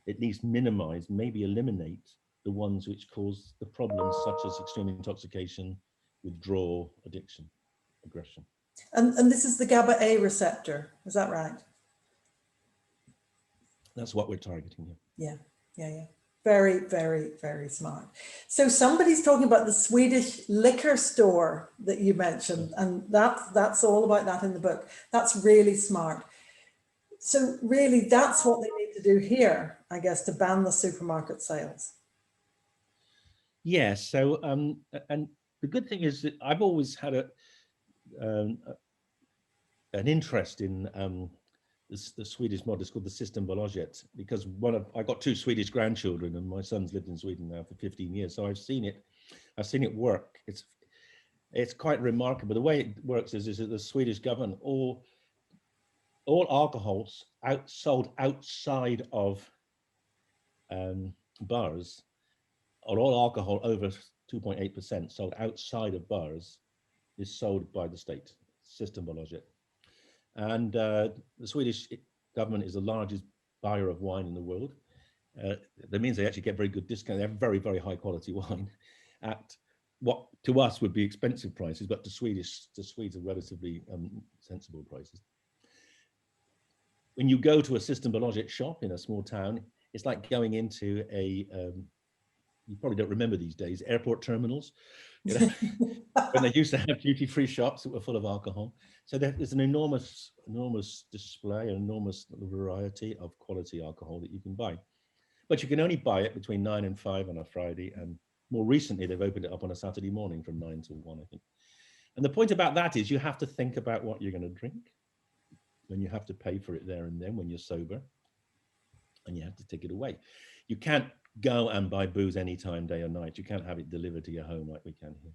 at least minimize, maybe eliminate the ones which cause the problems such as extreme intoxication, withdrawal, addiction, aggression. And this is the GABA A receptor, is that right? That's what we're targeting. Yeah. Very, very, very smart. So somebody's talking about the Swedish liquor store that you mentioned, and that's all about that in the book. That's really smart. So really, that's what they need to do here, I guess, to ban the supermarket sales. Yes. So, and the good thing is that I've always had an interest in the Swedish model. It's called the Systembolaget, because I got 2 Swedish grandchildren, and my son's lived in Sweden now for 15 years. So I've seen it work. It's quite remarkable. The way it works is that the Swedish government, all alcohols sold outside of bars, or all alcohol over 2.8% sold outside of bars is sold by the state, Systembolaget. And the Swedish government is the largest buyer of wine in the world. That means they actually get very good discount. They have very, very high quality wine at what to us would be expensive prices, but to Swedes are relatively sensible prices. When you go to a Systembolaget shop in a small town, it's like going into a, you probably don't remember these days, airport terminals, you know, when they used to have duty-free shops that were full of alcohol. So there's an enormous display, an enormous variety of quality alcohol that you can buy. But you can only buy it between 9 and 5 on a Friday. And more recently, they've opened it up on a Saturday morning from 9 till 1, I think. And the point about that is you have to think about what you're going to drink. And you have to pay for it there and then when you're sober. And you have to take it away. You can't go and buy booze anytime, day or night. You can't have it delivered to your home like we can here.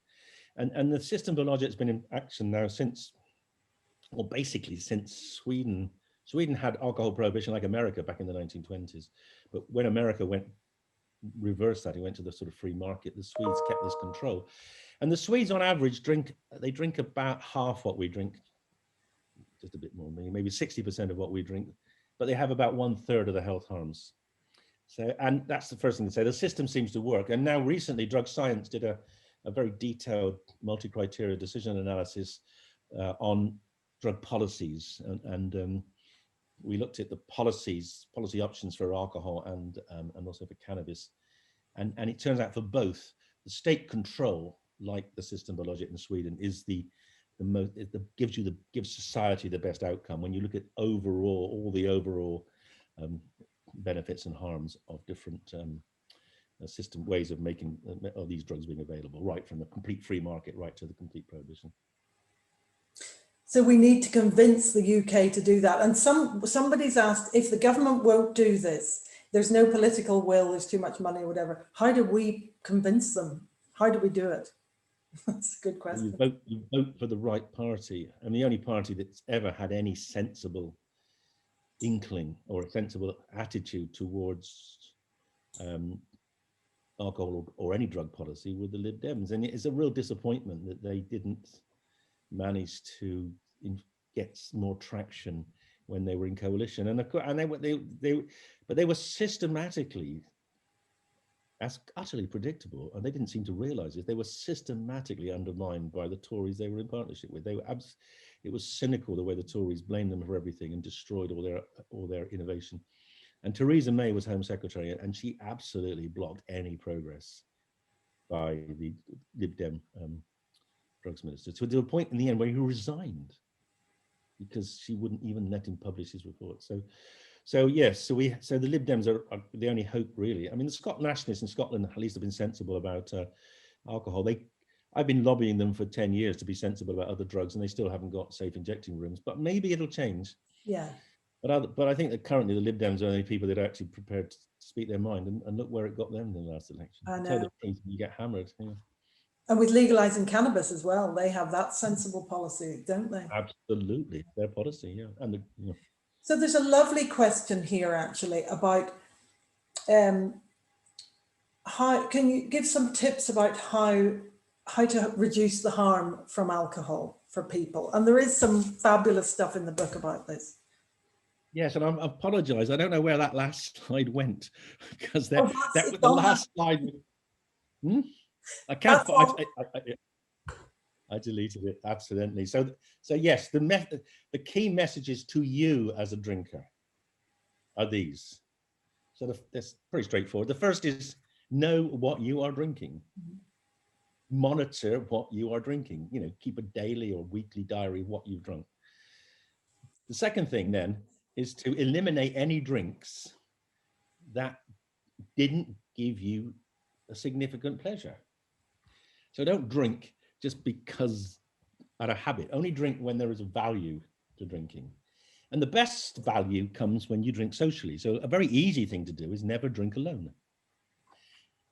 And the Systembolaget's been in action now since, well, basically since Sweden. Sweden had alcohol prohibition like America back in the 1920s. But when America reversed that, it went to the sort of free market, the Swedes kept this control. And the Swedes on average drink about half what we drink, just a bit more, maybe 60% of what we drink, but they have about 1/3 of the health harms. So, and that's the first thing to say, the system seems to work. And now recently Drug Science did a very detailed multi-criteria decision analysis on drug policies. And we looked at the policy options for alcohol and also for cannabis. And it turns out for both, the state control, like the Systembolaget in Sweden, is gives society the best outcome when you look at all the overall benefits and harms of different ways of making of these drugs being available, right from the complete free market right to the complete prohibition. So we need to convince the UK to do that. And somebody's asked, if the government won't do this, there's no political will, there's too much money or whatever, how do we convince them? How do we do it? That's a good question. You vote for the right party, and the only party that's ever had any sensible inkling or a sensible attitude towards alcohol or any drug policy were the Lib Dems. And it's a real disappointment that they didn't manage to get more traction when they were in coalition. But they were systematically, that's utterly predictable, and they didn't seem to realize it. They were systematically undermined by the Tories they were in partnership with. It was cynical the way the Tories blamed them for everything and destroyed all their innovation. And Theresa May was Home Secretary, and she absolutely blocked any progress by the Lib Dem drugs minister, to a point in the end where he resigned because she wouldn't even let him publish his report. So the Lib Dems are the only hope, really. I mean, the nationalists in Scotland at least have been sensible about alcohol. I've been lobbying them for 10 years to be sensible about other drugs, and they still haven't got safe injecting rooms. But maybe it'll change. Yeah. But I think that currently the Lib Dems are the only people that are actually prepared to speak their mind, and look where it got them in the last election. I know. Tell the truth, you get hammered. Yeah. And with legalizing cannabis as well, they have that sensible policy, don't they? Absolutely, their policy, yeah. And So there's a lovely question here actually about how can you give some tips about how to reduce the harm from alcohol for people? And there is some fabulous stuff in the book about this. Yes, and I apologize. I don't know where that last slide went because that was the last slide. I can't. I deleted it accidentally. So yes, the key messages to you as a drinker are these. So that's pretty straightforward. The first is know what you are drinking. Monitor what you are drinking. Keep a daily or weekly diary of what you've drunk. The second thing then is to eliminate any drinks that didn't give you a significant pleasure. So don't drink just because out of habit. Only drink when there is a value to drinking. And the best value comes when you drink socially. So a very easy thing to do is never drink alone.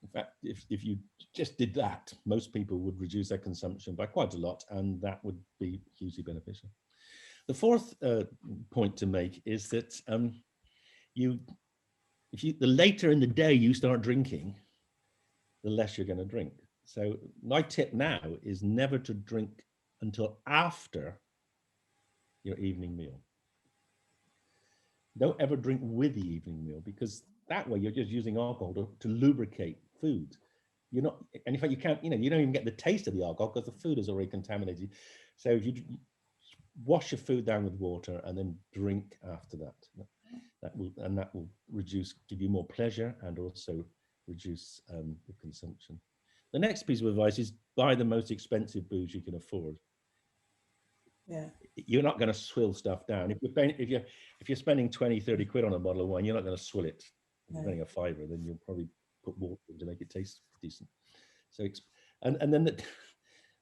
In fact, if you just did that, most people would reduce their consumption by quite a lot, and that would be hugely beneficial. The fourth point to make is that the later in the day you start drinking, the less you're going to drink. So my tip now is never to drink until after your evening meal. Don't ever drink with the evening meal, because that way you're just using alcohol to lubricate food. You're not, and in fact, you can't, you don't even get the taste of the alcohol because the food is already contaminated. So if you wash your food down with water and then drink after that, that will give you more pleasure and also reduce the consumption. The next piece of advice is buy the most expensive booze you can afford. Yeah. You're not going to swill stuff down. If you're spending 20, 30 quid on a bottle of wine, you're not going to swill it. If you're spending a fiver, then you'll probably put water in to make it taste decent. So, and then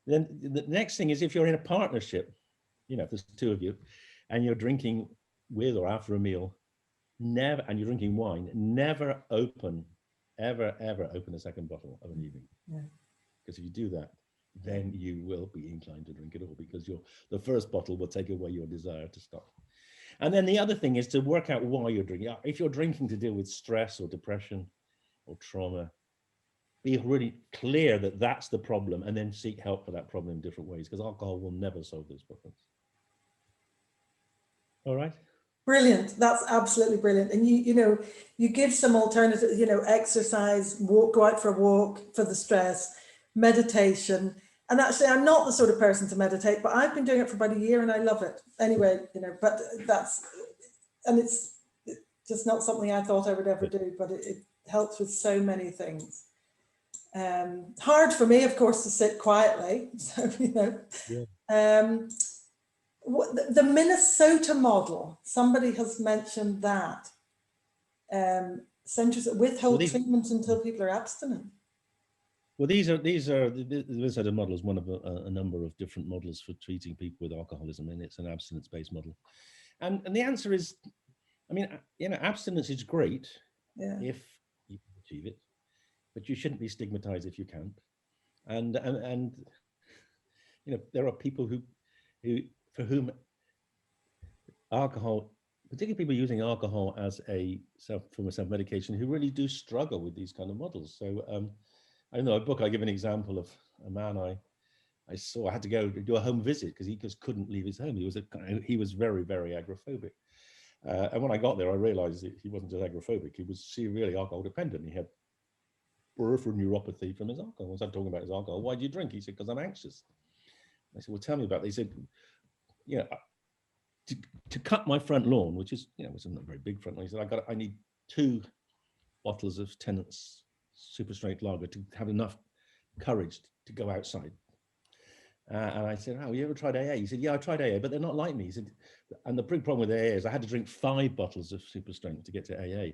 the next thing is, if you're in a partnership, if there's two of you and you're drinking with or after a meal, and you're drinking wine, never ever open a second bottle of an evening. Yeah. Because if you do that, then you will be inclined to drink it all, because the first bottle will take away your desire to stop. And then the other thing is to work out why you're drinking. If you're drinking to deal with stress or depression or trauma, be really clear that that's the problem, and then seek help for that problem in different ways, because alcohol will never solve those problems. All right. Brilliant. That's absolutely brilliant. And you give some alternative, exercise, go out for a walk for the stress, meditation. And actually, I'm not the sort of person to meditate, but I've been doing it for about a year and I love it. Anyway, but it's just not something I thought I would ever do, but it helps with so many things. Hard for me, of course, to sit quietly. So, Yeah. The Minnesota model, somebody has mentioned that. Centers that withhold treatment until people are abstinent. Well, these are the Minnesota model is one of a number of different models for treating people with alcoholism, and it's an abstinence-based model. And the answer is, abstinence is great if you can achieve it, but you shouldn't be stigmatized if you can't. And there are people for whom alcohol, particularly people using alcohol as a form of self-medication, who really do struggle with these kind of models. So I know a book, I give an example of a man I saw. I had to go do a home visit because he just couldn't leave his home. He was very, very agoraphobic. And when I got there, I realized that he wasn't just agoraphobic, he was severely alcohol dependent. He had peripheral neuropathy from his alcohol. Once I'm talking about his alcohol, why do you drink? He said, because I'm anxious. I said, well, tell me about it. He said, to cut my front lawn, which is, wasn't a very big front lawn. He said, I need 2 bottles of Tennant's super strength lager to have enough courage to go outside. And I said, oh, you ever tried AA? He said, yeah, I tried AA, but they're not like me. He said, and the big problem with AA is I had to drink 5 bottles of super strength to get to AA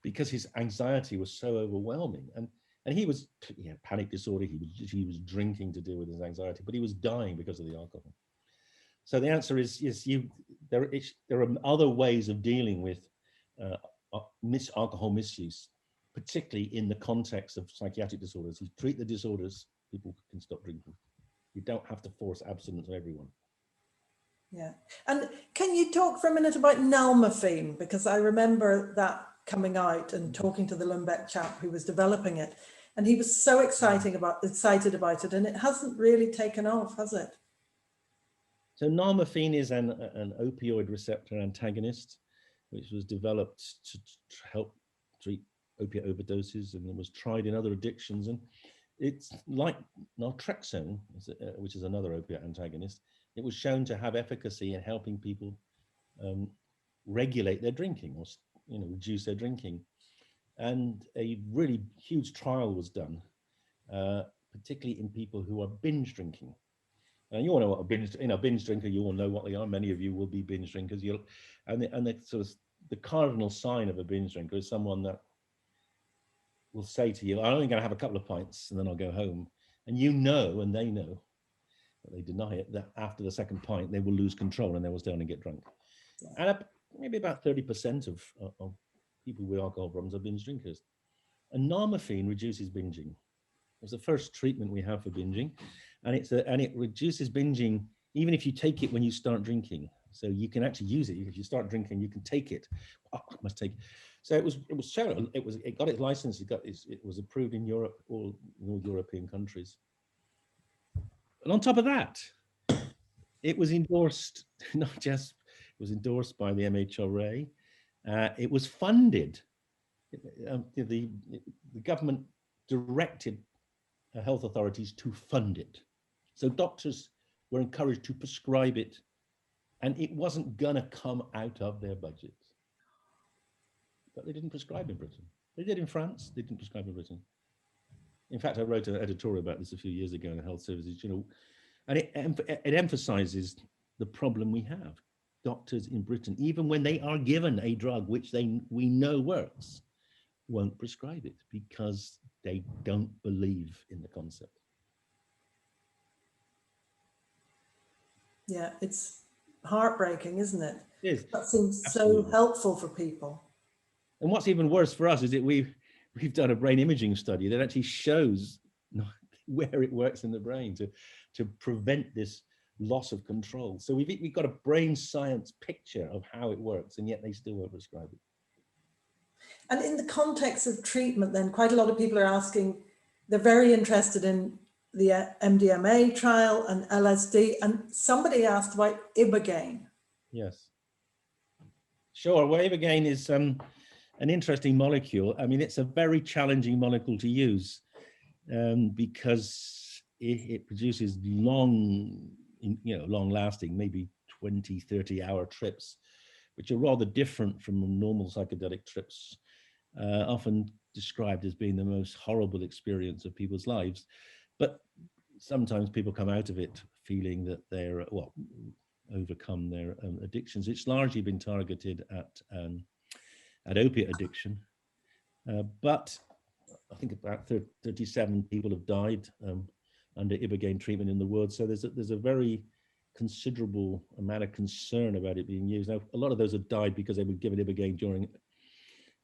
because his anxiety was so overwhelming. And he was, panic disorder. He was drinking to deal with his anxiety, but he was dying because of the alcohol. So the answer is, yes, there are other ways of dealing with alcohol misuse, particularly in the context of psychiatric disorders. You treat the disorders, people can stop drinking. You don't have to force abstinence on everyone. Yeah. And can you talk for a minute about nalmefene? Because I remember that coming out and talking to the Lundbeck chap who was developing it. And he was so excited about it, and it hasn't really taken off, has it? So nalmefene is an opioid receptor antagonist, which was developed to help treat opiate overdoses, and it was tried in other addictions. And it's like naltrexone, which is another opiate antagonist. It was shown to have efficacy in helping people regulate their drinking, or reduce their drinking. And a really huge trial was done, particularly in people who are binge drinking. And you all know what a binge drinker, you all know what they are. Many of you will be binge drinkers. And the sort of the cardinal sign of a binge drinker is someone that will say to you, I'm only going to have a couple of pints and then I'll go home. And and they know, but they deny it, that after the second pint, they will lose control and they will stay on and get drunk. Yeah. And maybe about 30% of people with alcohol problems are binge drinkers. And nalmefene reduces binging. It's the first treatment we have for binging, and it reduces binging even if you take it when you start drinking. So you can actually use it if you start drinking. You can take it. Oh, I must take. So it was shown. It got its license. It was approved in Europe, all European countries. And on top of that, it was endorsed. Not just it was endorsed by the MHRA. It was funded. The government directed health authorities to fund it. So doctors were encouraged to prescribe it, and it wasn't gonna come out of their budgets. But they didn't prescribe in Britain. They did in France, they didn't prescribe in Britain. In fact, I wrote an editorial about this a few years ago in the Health Services, and it emphasizes the problem we have. Doctors in Britain, even when they are given a drug which we know works, won't prescribe it because they don't believe in the concept. Yeah, it's heartbreaking, isn't it? It is. That seems Absolutely. so helpful for people. And what's even worse for us is that we've done a brain imaging study that actually shows where it works in the brain to prevent this loss of control. So we've got a brain science picture of how it works, and yet they still won't prescribe it. And in the context of treatment, then quite a lot of people are asking, they're very interested in the MDMA trial and LSD, and somebody asked about ibogaine. Yes. Sure, well, ibogaine is an interesting molecule. I mean, it's a very challenging molecule to use because it produces long-lasting, maybe 20, 30-hour trips, which are rather different from normal psychedelic trips, often described as being the most horrible experience of people's lives. But sometimes people come out of it feeling that they're, overcome their addictions. It's largely been targeted at opiate addiction, but I think about 37 people have died under ibogaine treatment in the world. So there's a very considerable amount of concern about it being used. Now, a lot of those have died because they were given ibogaine during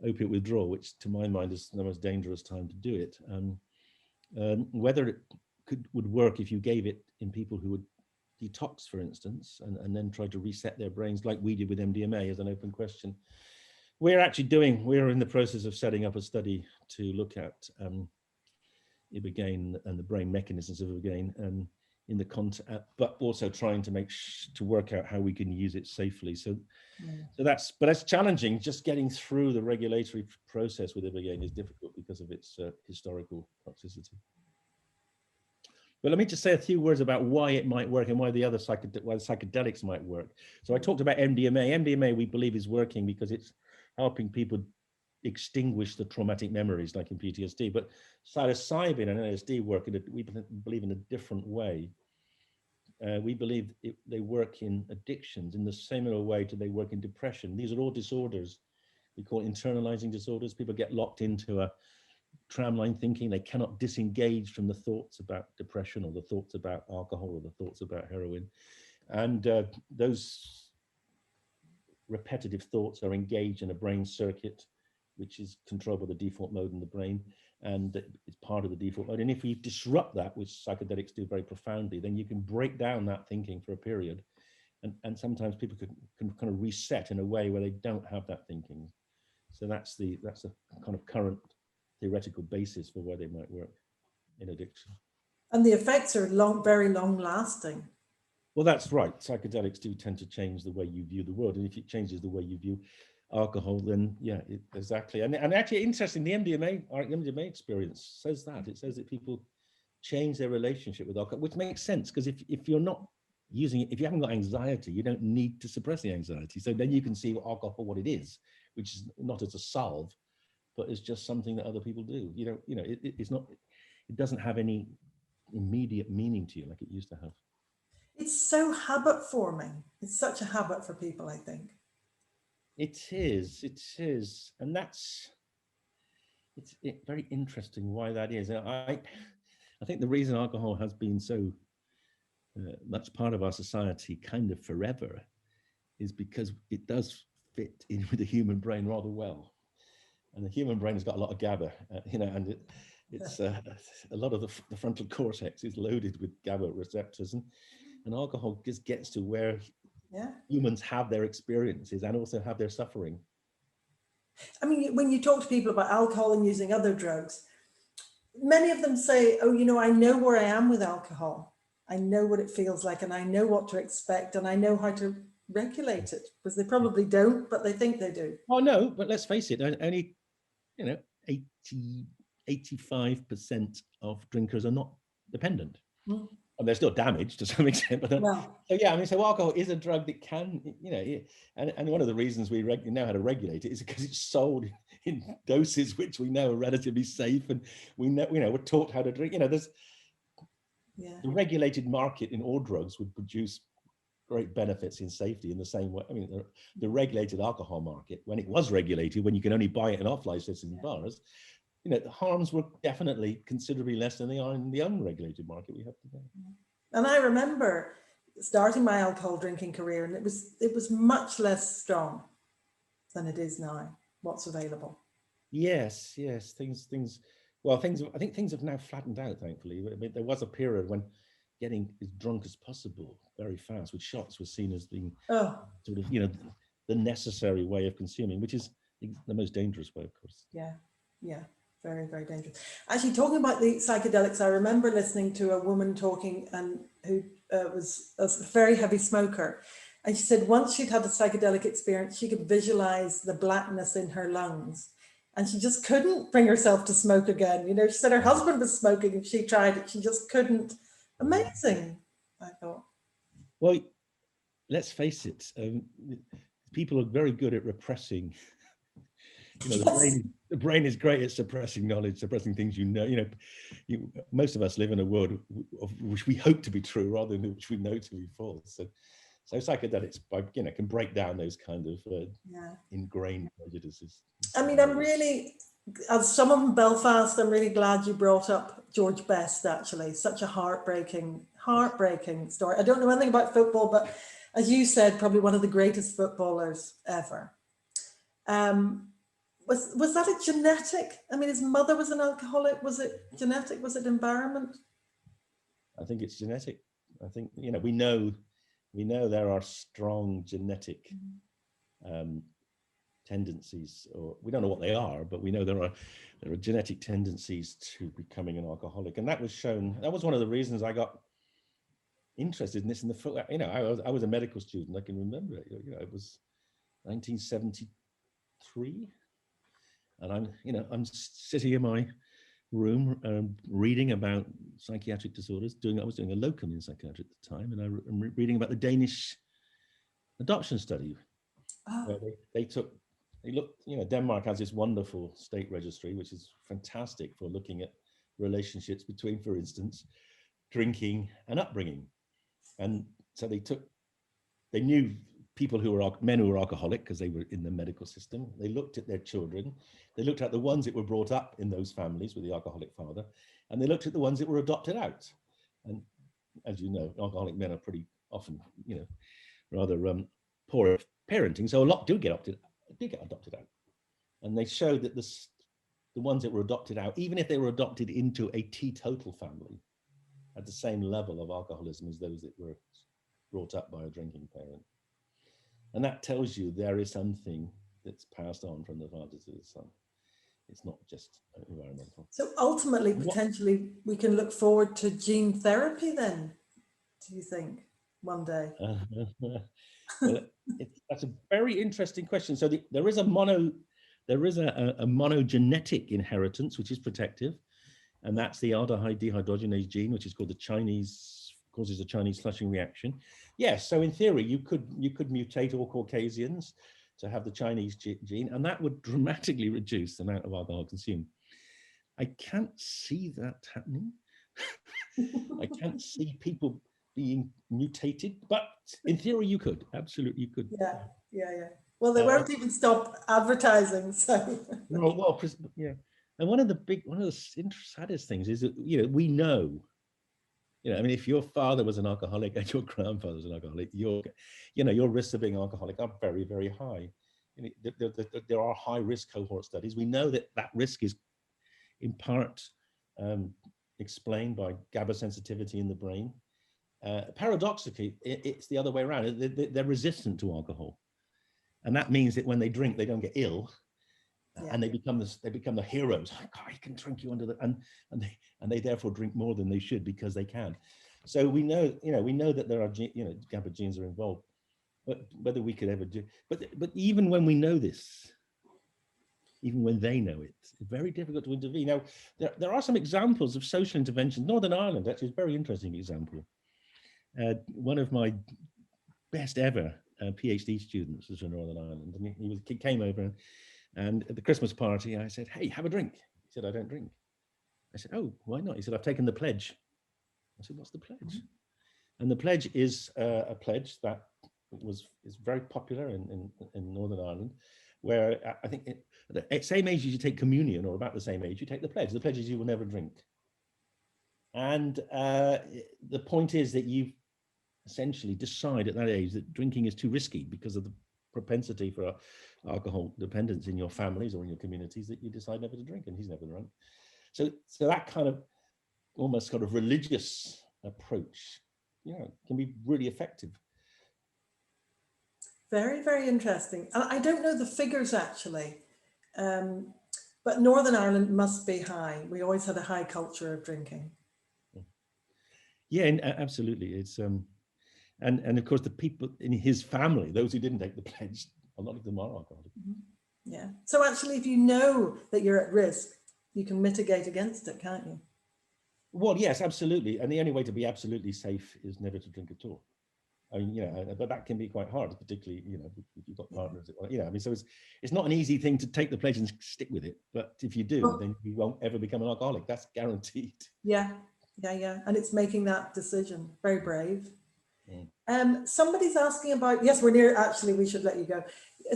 opiate withdrawal, which to my mind is the most dangerous time to do it. Whether it would work if you gave it in people who would detox, for instance, and then try to reset their brains like we did with MDMA is an open question. We're in the process of setting up a study to look at ibogaine and the brain mechanisms of ibogaine, but also trying to work out how we can use it safely. So that's challenging. Just getting through the regulatory process with ibogaine is difficult because of its historical toxicity. But let me just say a few words about why it might work and why the psychedelics might work. So I talked about MDMA. MDMA, we believe, is working because it's helping people extinguish the traumatic memories, like in PTSD. But psilocybin and LSD work we believe in a different way. We believe they work in addictions in the similar way to they work in depression. These are all disorders we call internalizing disorders. People get locked into a tramline thinking. They cannot disengage from the thoughts about depression or the thoughts about alcohol or the thoughts about heroin. And those repetitive thoughts are engaged in a brain circuit, which is controlled by the default mode in the brain, and it's part of the default mode. And if you disrupt that, which psychedelics do very profoundly, then you can break down that thinking for a period. And sometimes people can kind of reset in a way where they don't have that thinking. So that's a kind of current theoretical basis for why they might work in addiction. And the effects are very long lasting. Well, that's right. Psychedelics do tend to change the way you view the world. And if it changes the way you view alcohol, then yeah, exactly. And actually interesting, the MDMA experience says that. It says that people change their relationship with alcohol, which makes sense, because if you're not using it, if you haven't got anxiety, you don't need to suppress the anxiety. So then you can see alcohol, what it is, which is not as a salve, but it's just something that other people do. It's not, it doesn't have any immediate meaning to you like it used to have. It's so habit forming. It's such a habit for people, I think. It is. And it's very interesting why that is. I think the reason alcohol has been so much part of our society kind of forever is because it does fit in with the human brain rather well. And the human brain has got a lot of GABA, and it's a lot of the frontal cortex is loaded with GABA receptors, and alcohol just gets to where humans have their experiences and also have their suffering. I mean, when you talk to people about alcohol and using other drugs, many of them say, oh, I know where I am with alcohol. I know what it feels like, and I know what to expect, and I know how to regulate it, because they probably don't, but they think they do. Oh no, but let's face it, only 80, 85% of drinkers are not dependent. Mm. And they're still damaged to some extent, but Well, so yeah, I mean, so alcohol is a drug that can, you know, and one of the reasons we know how to regulate it is because it's sold in doses which we know are relatively safe, and we know, you know, we're taught how to drink. You know, there's the regulated market in all drugs would produce great benefits in safety in the same way. I mean, the regulated alcohol market, when it was regulated, when you can only buy it in off-license in bars, you know, the harms were definitely considerably less than they are in the unregulated market we have today. And I remember starting my alcohol drinking career, and it was much less strong than it is now, what's available. Yes, yes, well, I think things have now flattened out, thankfully. I mean, there was a period when getting as drunk as possible very fast with shots was seen as being sort of, you know, the necessary way of consuming, which is the most dangerous way, of course. Yeah, yeah, very, very dangerous. Actually, talking about the psychedelics, I remember listening to a woman talking, and who was a very heavy smoker. And she said once she'd had a psychedelic experience, she could visualize the blackness in her lungs. And she just couldn't bring herself to smoke again. You know, she said her husband was smoking and she tried it. She just couldn't. Amazing, I thought. Well, let's face it, people are very good at repressing. You know, the brain is great at suppressing knowledge, suppressing things, you know. You know, most of us live in a world of which we hope to be true rather than which we know to be false. So psychedelics, you know, can break down those kind of ingrained prejudices. I mean, I'm really, as someone from Belfast, I'm really glad you brought up George Best, actually. Such a heartbreaking story. I don't know anything about football, but as you said, probably one of the greatest footballers ever. Was that a genetic? I mean, his mother was an alcoholic. Was it genetic? Was it environment? I think it's genetic. I think, you know, we know there are strong genetic tendencies, or we don't know what they are, but we know there are genetic tendencies to becoming an alcoholic, and that was shown. That was one of the reasons I got interested in this. In the, you know, I was a medical student. I can remember it. You know, it was 1973, and I'm sitting in my room reading about psychiatric disorders. I was doing a locum in psychiatry at the time, and I'm reading about the Danish adoption study. Where they looked, you know, Denmark has this wonderful state registry, which is fantastic for looking at relationships between, for instance, drinking and upbringing. And so they knew people men who were alcoholic because they were in the medical system. They looked at their children. They looked at the ones that were brought up in those families with the alcoholic father, and they looked at the ones that were adopted out. And as you know, alcoholic men are pretty often, you know, rather poor at parenting. So a lot did get adopted out. And they showed that the ones that were adopted out, even if they were adopted into a teetotal family, had the same level of alcoholism as those that were brought up by a drinking parent. And that tells you there is something that's passed on from the father to the son. It's not just environmental. So ultimately, potentially, we can look forward to gene therapy then, do you think, one day? Well, that's a very interesting question. So there is a monogenetic inheritance, which is protective, and that's the aldehyde dehydrogenase gene, which is called causes a Chinese flushing reaction. Yes, so in theory, you could mutate all Caucasians to have the Chinese gene, and that would dramatically reduce the amount of alcohol consumed. I can't see that happening. I can't see people being mutated, but in theory you could. Absolutely, you could. Yeah. Well, they won't even stop advertising, so. Well, yeah. And one of the saddest things is that, you know, we know, you know, I mean, if your father was an alcoholic and your grandfather was an alcoholic, your risks of being alcoholic are very, very high. You know, there are high risk cohort studies. We know that risk is in part explained by GABA sensitivity in the brain. Paradoxically, it's the other way around. They're resistant to alcohol, and that means that when they drink, they don't get ill, and they become the heroes. Oh, God, I can drink you under the and they therefore drink more than they should because they can. So we know that there are GABA genes are involved, but whether we could ever do, but even when we know this, even when they know it. It's very difficult to intervene. Now, there are some examples of social intervention. Northern Ireland actually is a very interesting example. One of my best ever PhD students was from Northern Ireland, and he came over, and at the Christmas party, I said, "Hey, have a drink." He said, "I don't drink." I said, "Oh, why not?" He said, "I've taken the pledge." I said, "What's the pledge?" And the pledge is a pledge that is very popular in Northern Ireland, where I think at the same age as you take communion, or about the same age, you take the pledge. The pledge is you will never drink. And the point is that you essentially decide at that age that drinking is too risky because of the propensity for alcohol dependence in your families or in your communities, that you decide never to drink, and he's never drunk. So that kind of almost kind of religious approach, can be really effective. Very, very interesting. And I don't know the figures actually, but Northern Ireland must be high. We always had a high culture of drinking. Yeah, and absolutely. It's and of course the people in his family, those who didn't take the pledge, a lot of them are alcoholic. Yeah. So actually, if you know that you're at risk, you can mitigate against it, can't you? Well, yes, absolutely. And the only way to be absolutely safe is never to drink at all. I mean, but that can be quite hard, particularly, if you've got partners. I mean, so it's not an easy thing to take the pledge and stick with it. But if you do, then you won't ever become an alcoholic. That's guaranteed. Yeah. And it's making that decision. Very brave. Somebody's asking about, yes, we're near, actually, we should let you go.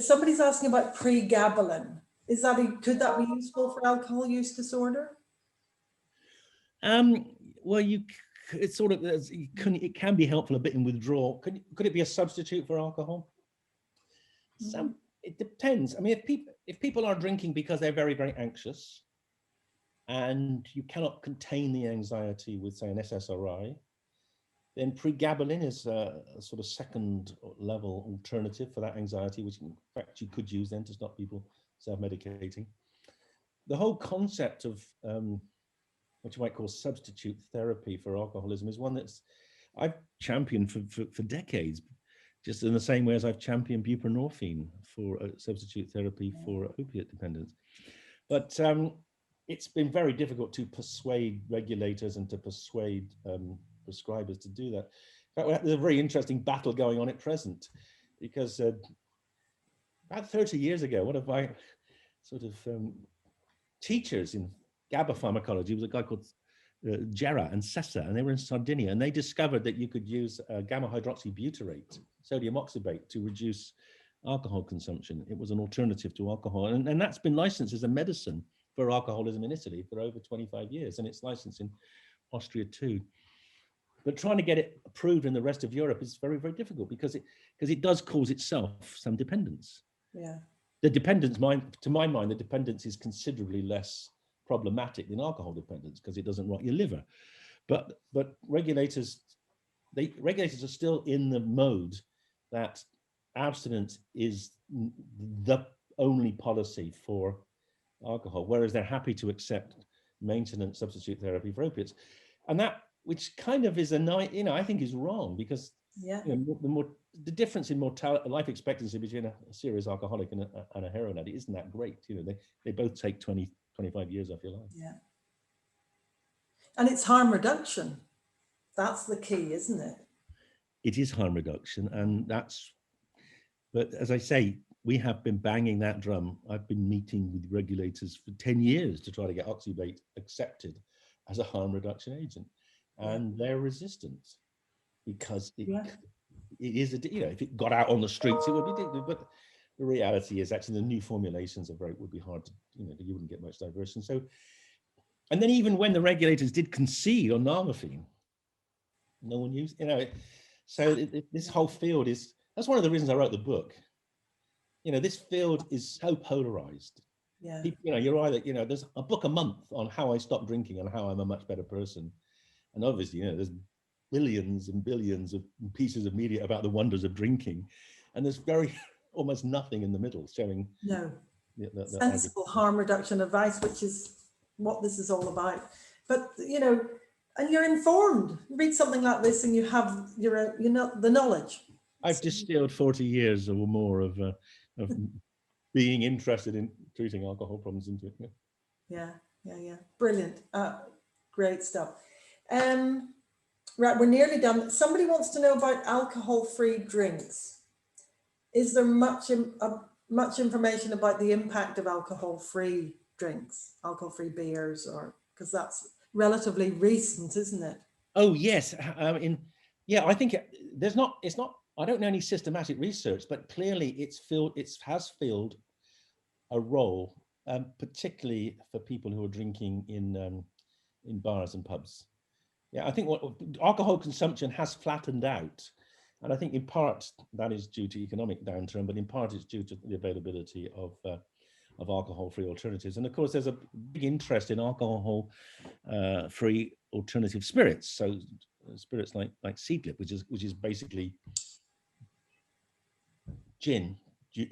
Somebody's asking about pregabalin. Could that be useful for alcohol use disorder? Well, it's sort of, it can be helpful a bit in withdrawal. Could it be a substitute for alcohol? It depends. I mean, if people are drinking because they're very, very anxious, and you cannot contain the anxiety with, say, an SSRI, then pregabalin is a sort of second level alternative for that anxiety, which in fact you could use then to stop people self-medicating. The whole concept of what you might call substitute therapy for alcoholism is one that's I've championed for decades, just in the same way as I've championed buprenorphine for substitute therapy for opiate dependence. But it's been very difficult to persuade regulators and to persuade prescribers to do that. In fact, there's a very interesting battle going on at present, because about 30 years ago, one of my sort of teachers in GABA pharmacology was a guy called Gera and Sessa, and they were in Sardinia, and they discovered that you could use gamma hydroxybutyrate, sodium oxybate, to reduce alcohol consumption. It was an alternative to alcohol, and that's been licensed as a medicine for alcoholism in Italy for over 25 years, and it's licensed in Austria too. But trying to get it approved in the rest of Europe is very, very difficult because it does cause itself some dependence. Yeah. The dependence, to my mind, the dependence is considerably less problematic than alcohol dependence because it doesn't rot your liver. But regulators are still in the mode that abstinence is the only policy for alcohol, whereas they're happy to accept maintenance substitute therapy for opiates, and that, which kind of is I think is wrong, because the difference in mortality, life expectancy between a serious alcoholic and a heroin addict isn't that great. They both take 20-25 years off your life. Yeah. And it's harm reduction. That's the key, isn't it? It is harm reduction, but as I say, we have been banging that drum. I've been meeting with regulators for 10 years to try to get oxybate accepted as a harm reduction agent, and they're resistant because it is if it got out on the streets, it would be different. But the reality is actually the new formulations would be hard to, you wouldn't get much diversion. So, and then even when the regulators did concede on nalmefene, no one used, so this whole field that's one of the reasons I wrote the book. This field is so polarized. Yeah. You're either, there's a book a month on how I stopped drinking and how I'm a much better person. And obviously, there's billions and billions of pieces of media about the wonders of drinking. And there's almost nothing in the middle showing sensible harm reduction advice, which is what this is all about. But, and you're informed. You read something like this and you have the knowledge. I've distilled 40 years or more of being interested in treating alcohol problems into it. Yeah. Brilliant. Great stuff. Right, we're nearly done. Somebody wants to know about alcohol-free drinks. Is there much information about the impact of alcohol-free drinks, alcohol-free beers, or because that's relatively recent, isn't it? Oh yes, I think it's not. I don't know any systematic research, but clearly it has filled a role, particularly for people who are drinking in bars and pubs. Yeah, I think what alcohol consumption has flattened out, and I think in part that is due to economic downturn, but in part it's due to the availability of alcohol-free alternatives. And of course, there's a big interest in alcohol-free alternative spirits. So spirits like Seedlip, which is basically gin,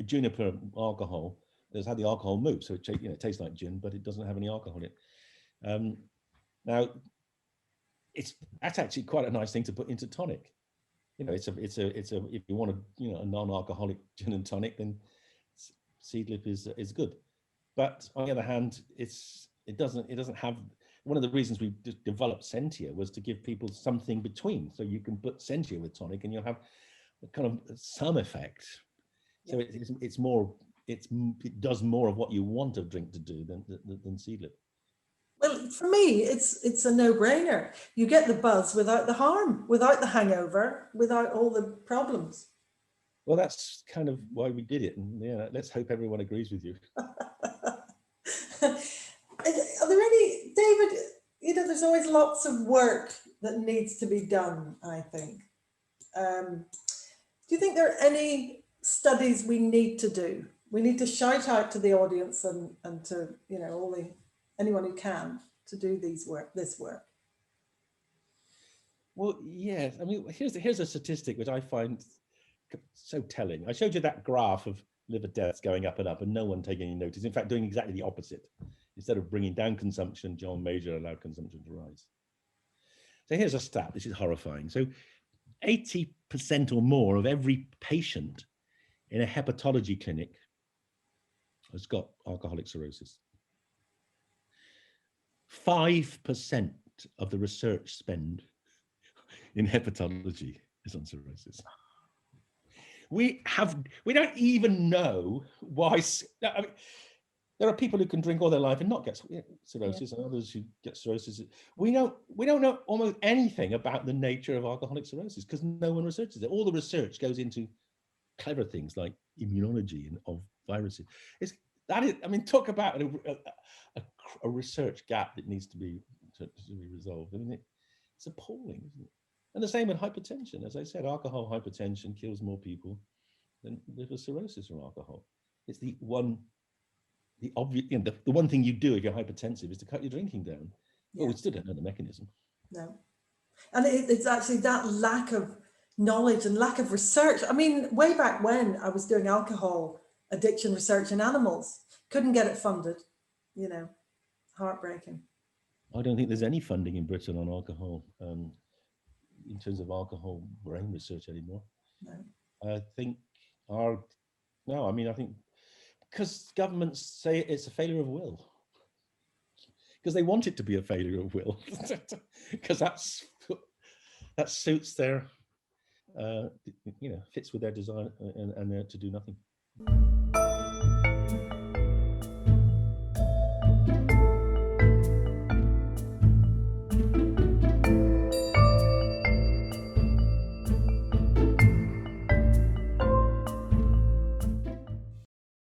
juniper alcohol. That's had the alcohol moved, so it tastes like gin, but it doesn't have any alcohol in it. Now, that's actually quite a nice thing to put into tonic. It's a if you want a non-alcoholic gin and tonic, then Seedlip is good. But on the other hand, it doesn't have. One of the reasons we developed Sentia was to give people something between, so you can put Sentia with tonic and you'll have kind of some effect. So it does more of what you want a drink to do than Seedlip. Well, for me, it's a no-brainer. You get the buzz without the harm, without the hangover, without all the problems. Well, that's kind of why we did it, and let's hope everyone agrees with you. Are there any, David? There's always lots of work that needs to be done, I think. Do you think there are any studies we need to do? We need to shout out to the audience and to anyone who can to do this work. Well, yes. I mean, here's a statistic which I find so telling. I showed you that graph of liver deaths going up and up, and no one taking any notice. In fact, doing exactly the opposite. Instead of bringing down consumption, John Major allowed consumption to rise. So here's a stat. This is horrifying. So 80% or more of every patient in a hepatology clinic has got alcoholic cirrhosis. 5% of the research spend in hepatology is on cirrhosis. We don't even know why. I mean, there are people who can drink all their life and not get cirrhosis, and others who get cirrhosis. We don't know almost anything about the nature of alcoholic cirrhosis because no one researches it. All the research goes into clever things like immunology and of viruses. Talk about a research gap that needs to be resolved. I mean, it's appalling, isn't it? And the same with hypertension. As I said, alcohol hypertension kills more people than liver cirrhosis from alcohol. It's the one thing you do if you're hypertensive is to cut your drinking down. Yeah. Well, we still don't know the mechanism. No. And it's actually that lack of knowledge and lack of research. I mean, way back when I was doing alcohol addiction research in animals, couldn't get it funded, heartbreaking. I don't think there's any funding in Britain on alcohol in terms of alcohol brain research anymore. No. I think because governments say it's a failure of will, because they want it to be a failure of will, because that suits their, fits with their desire and to do nothing.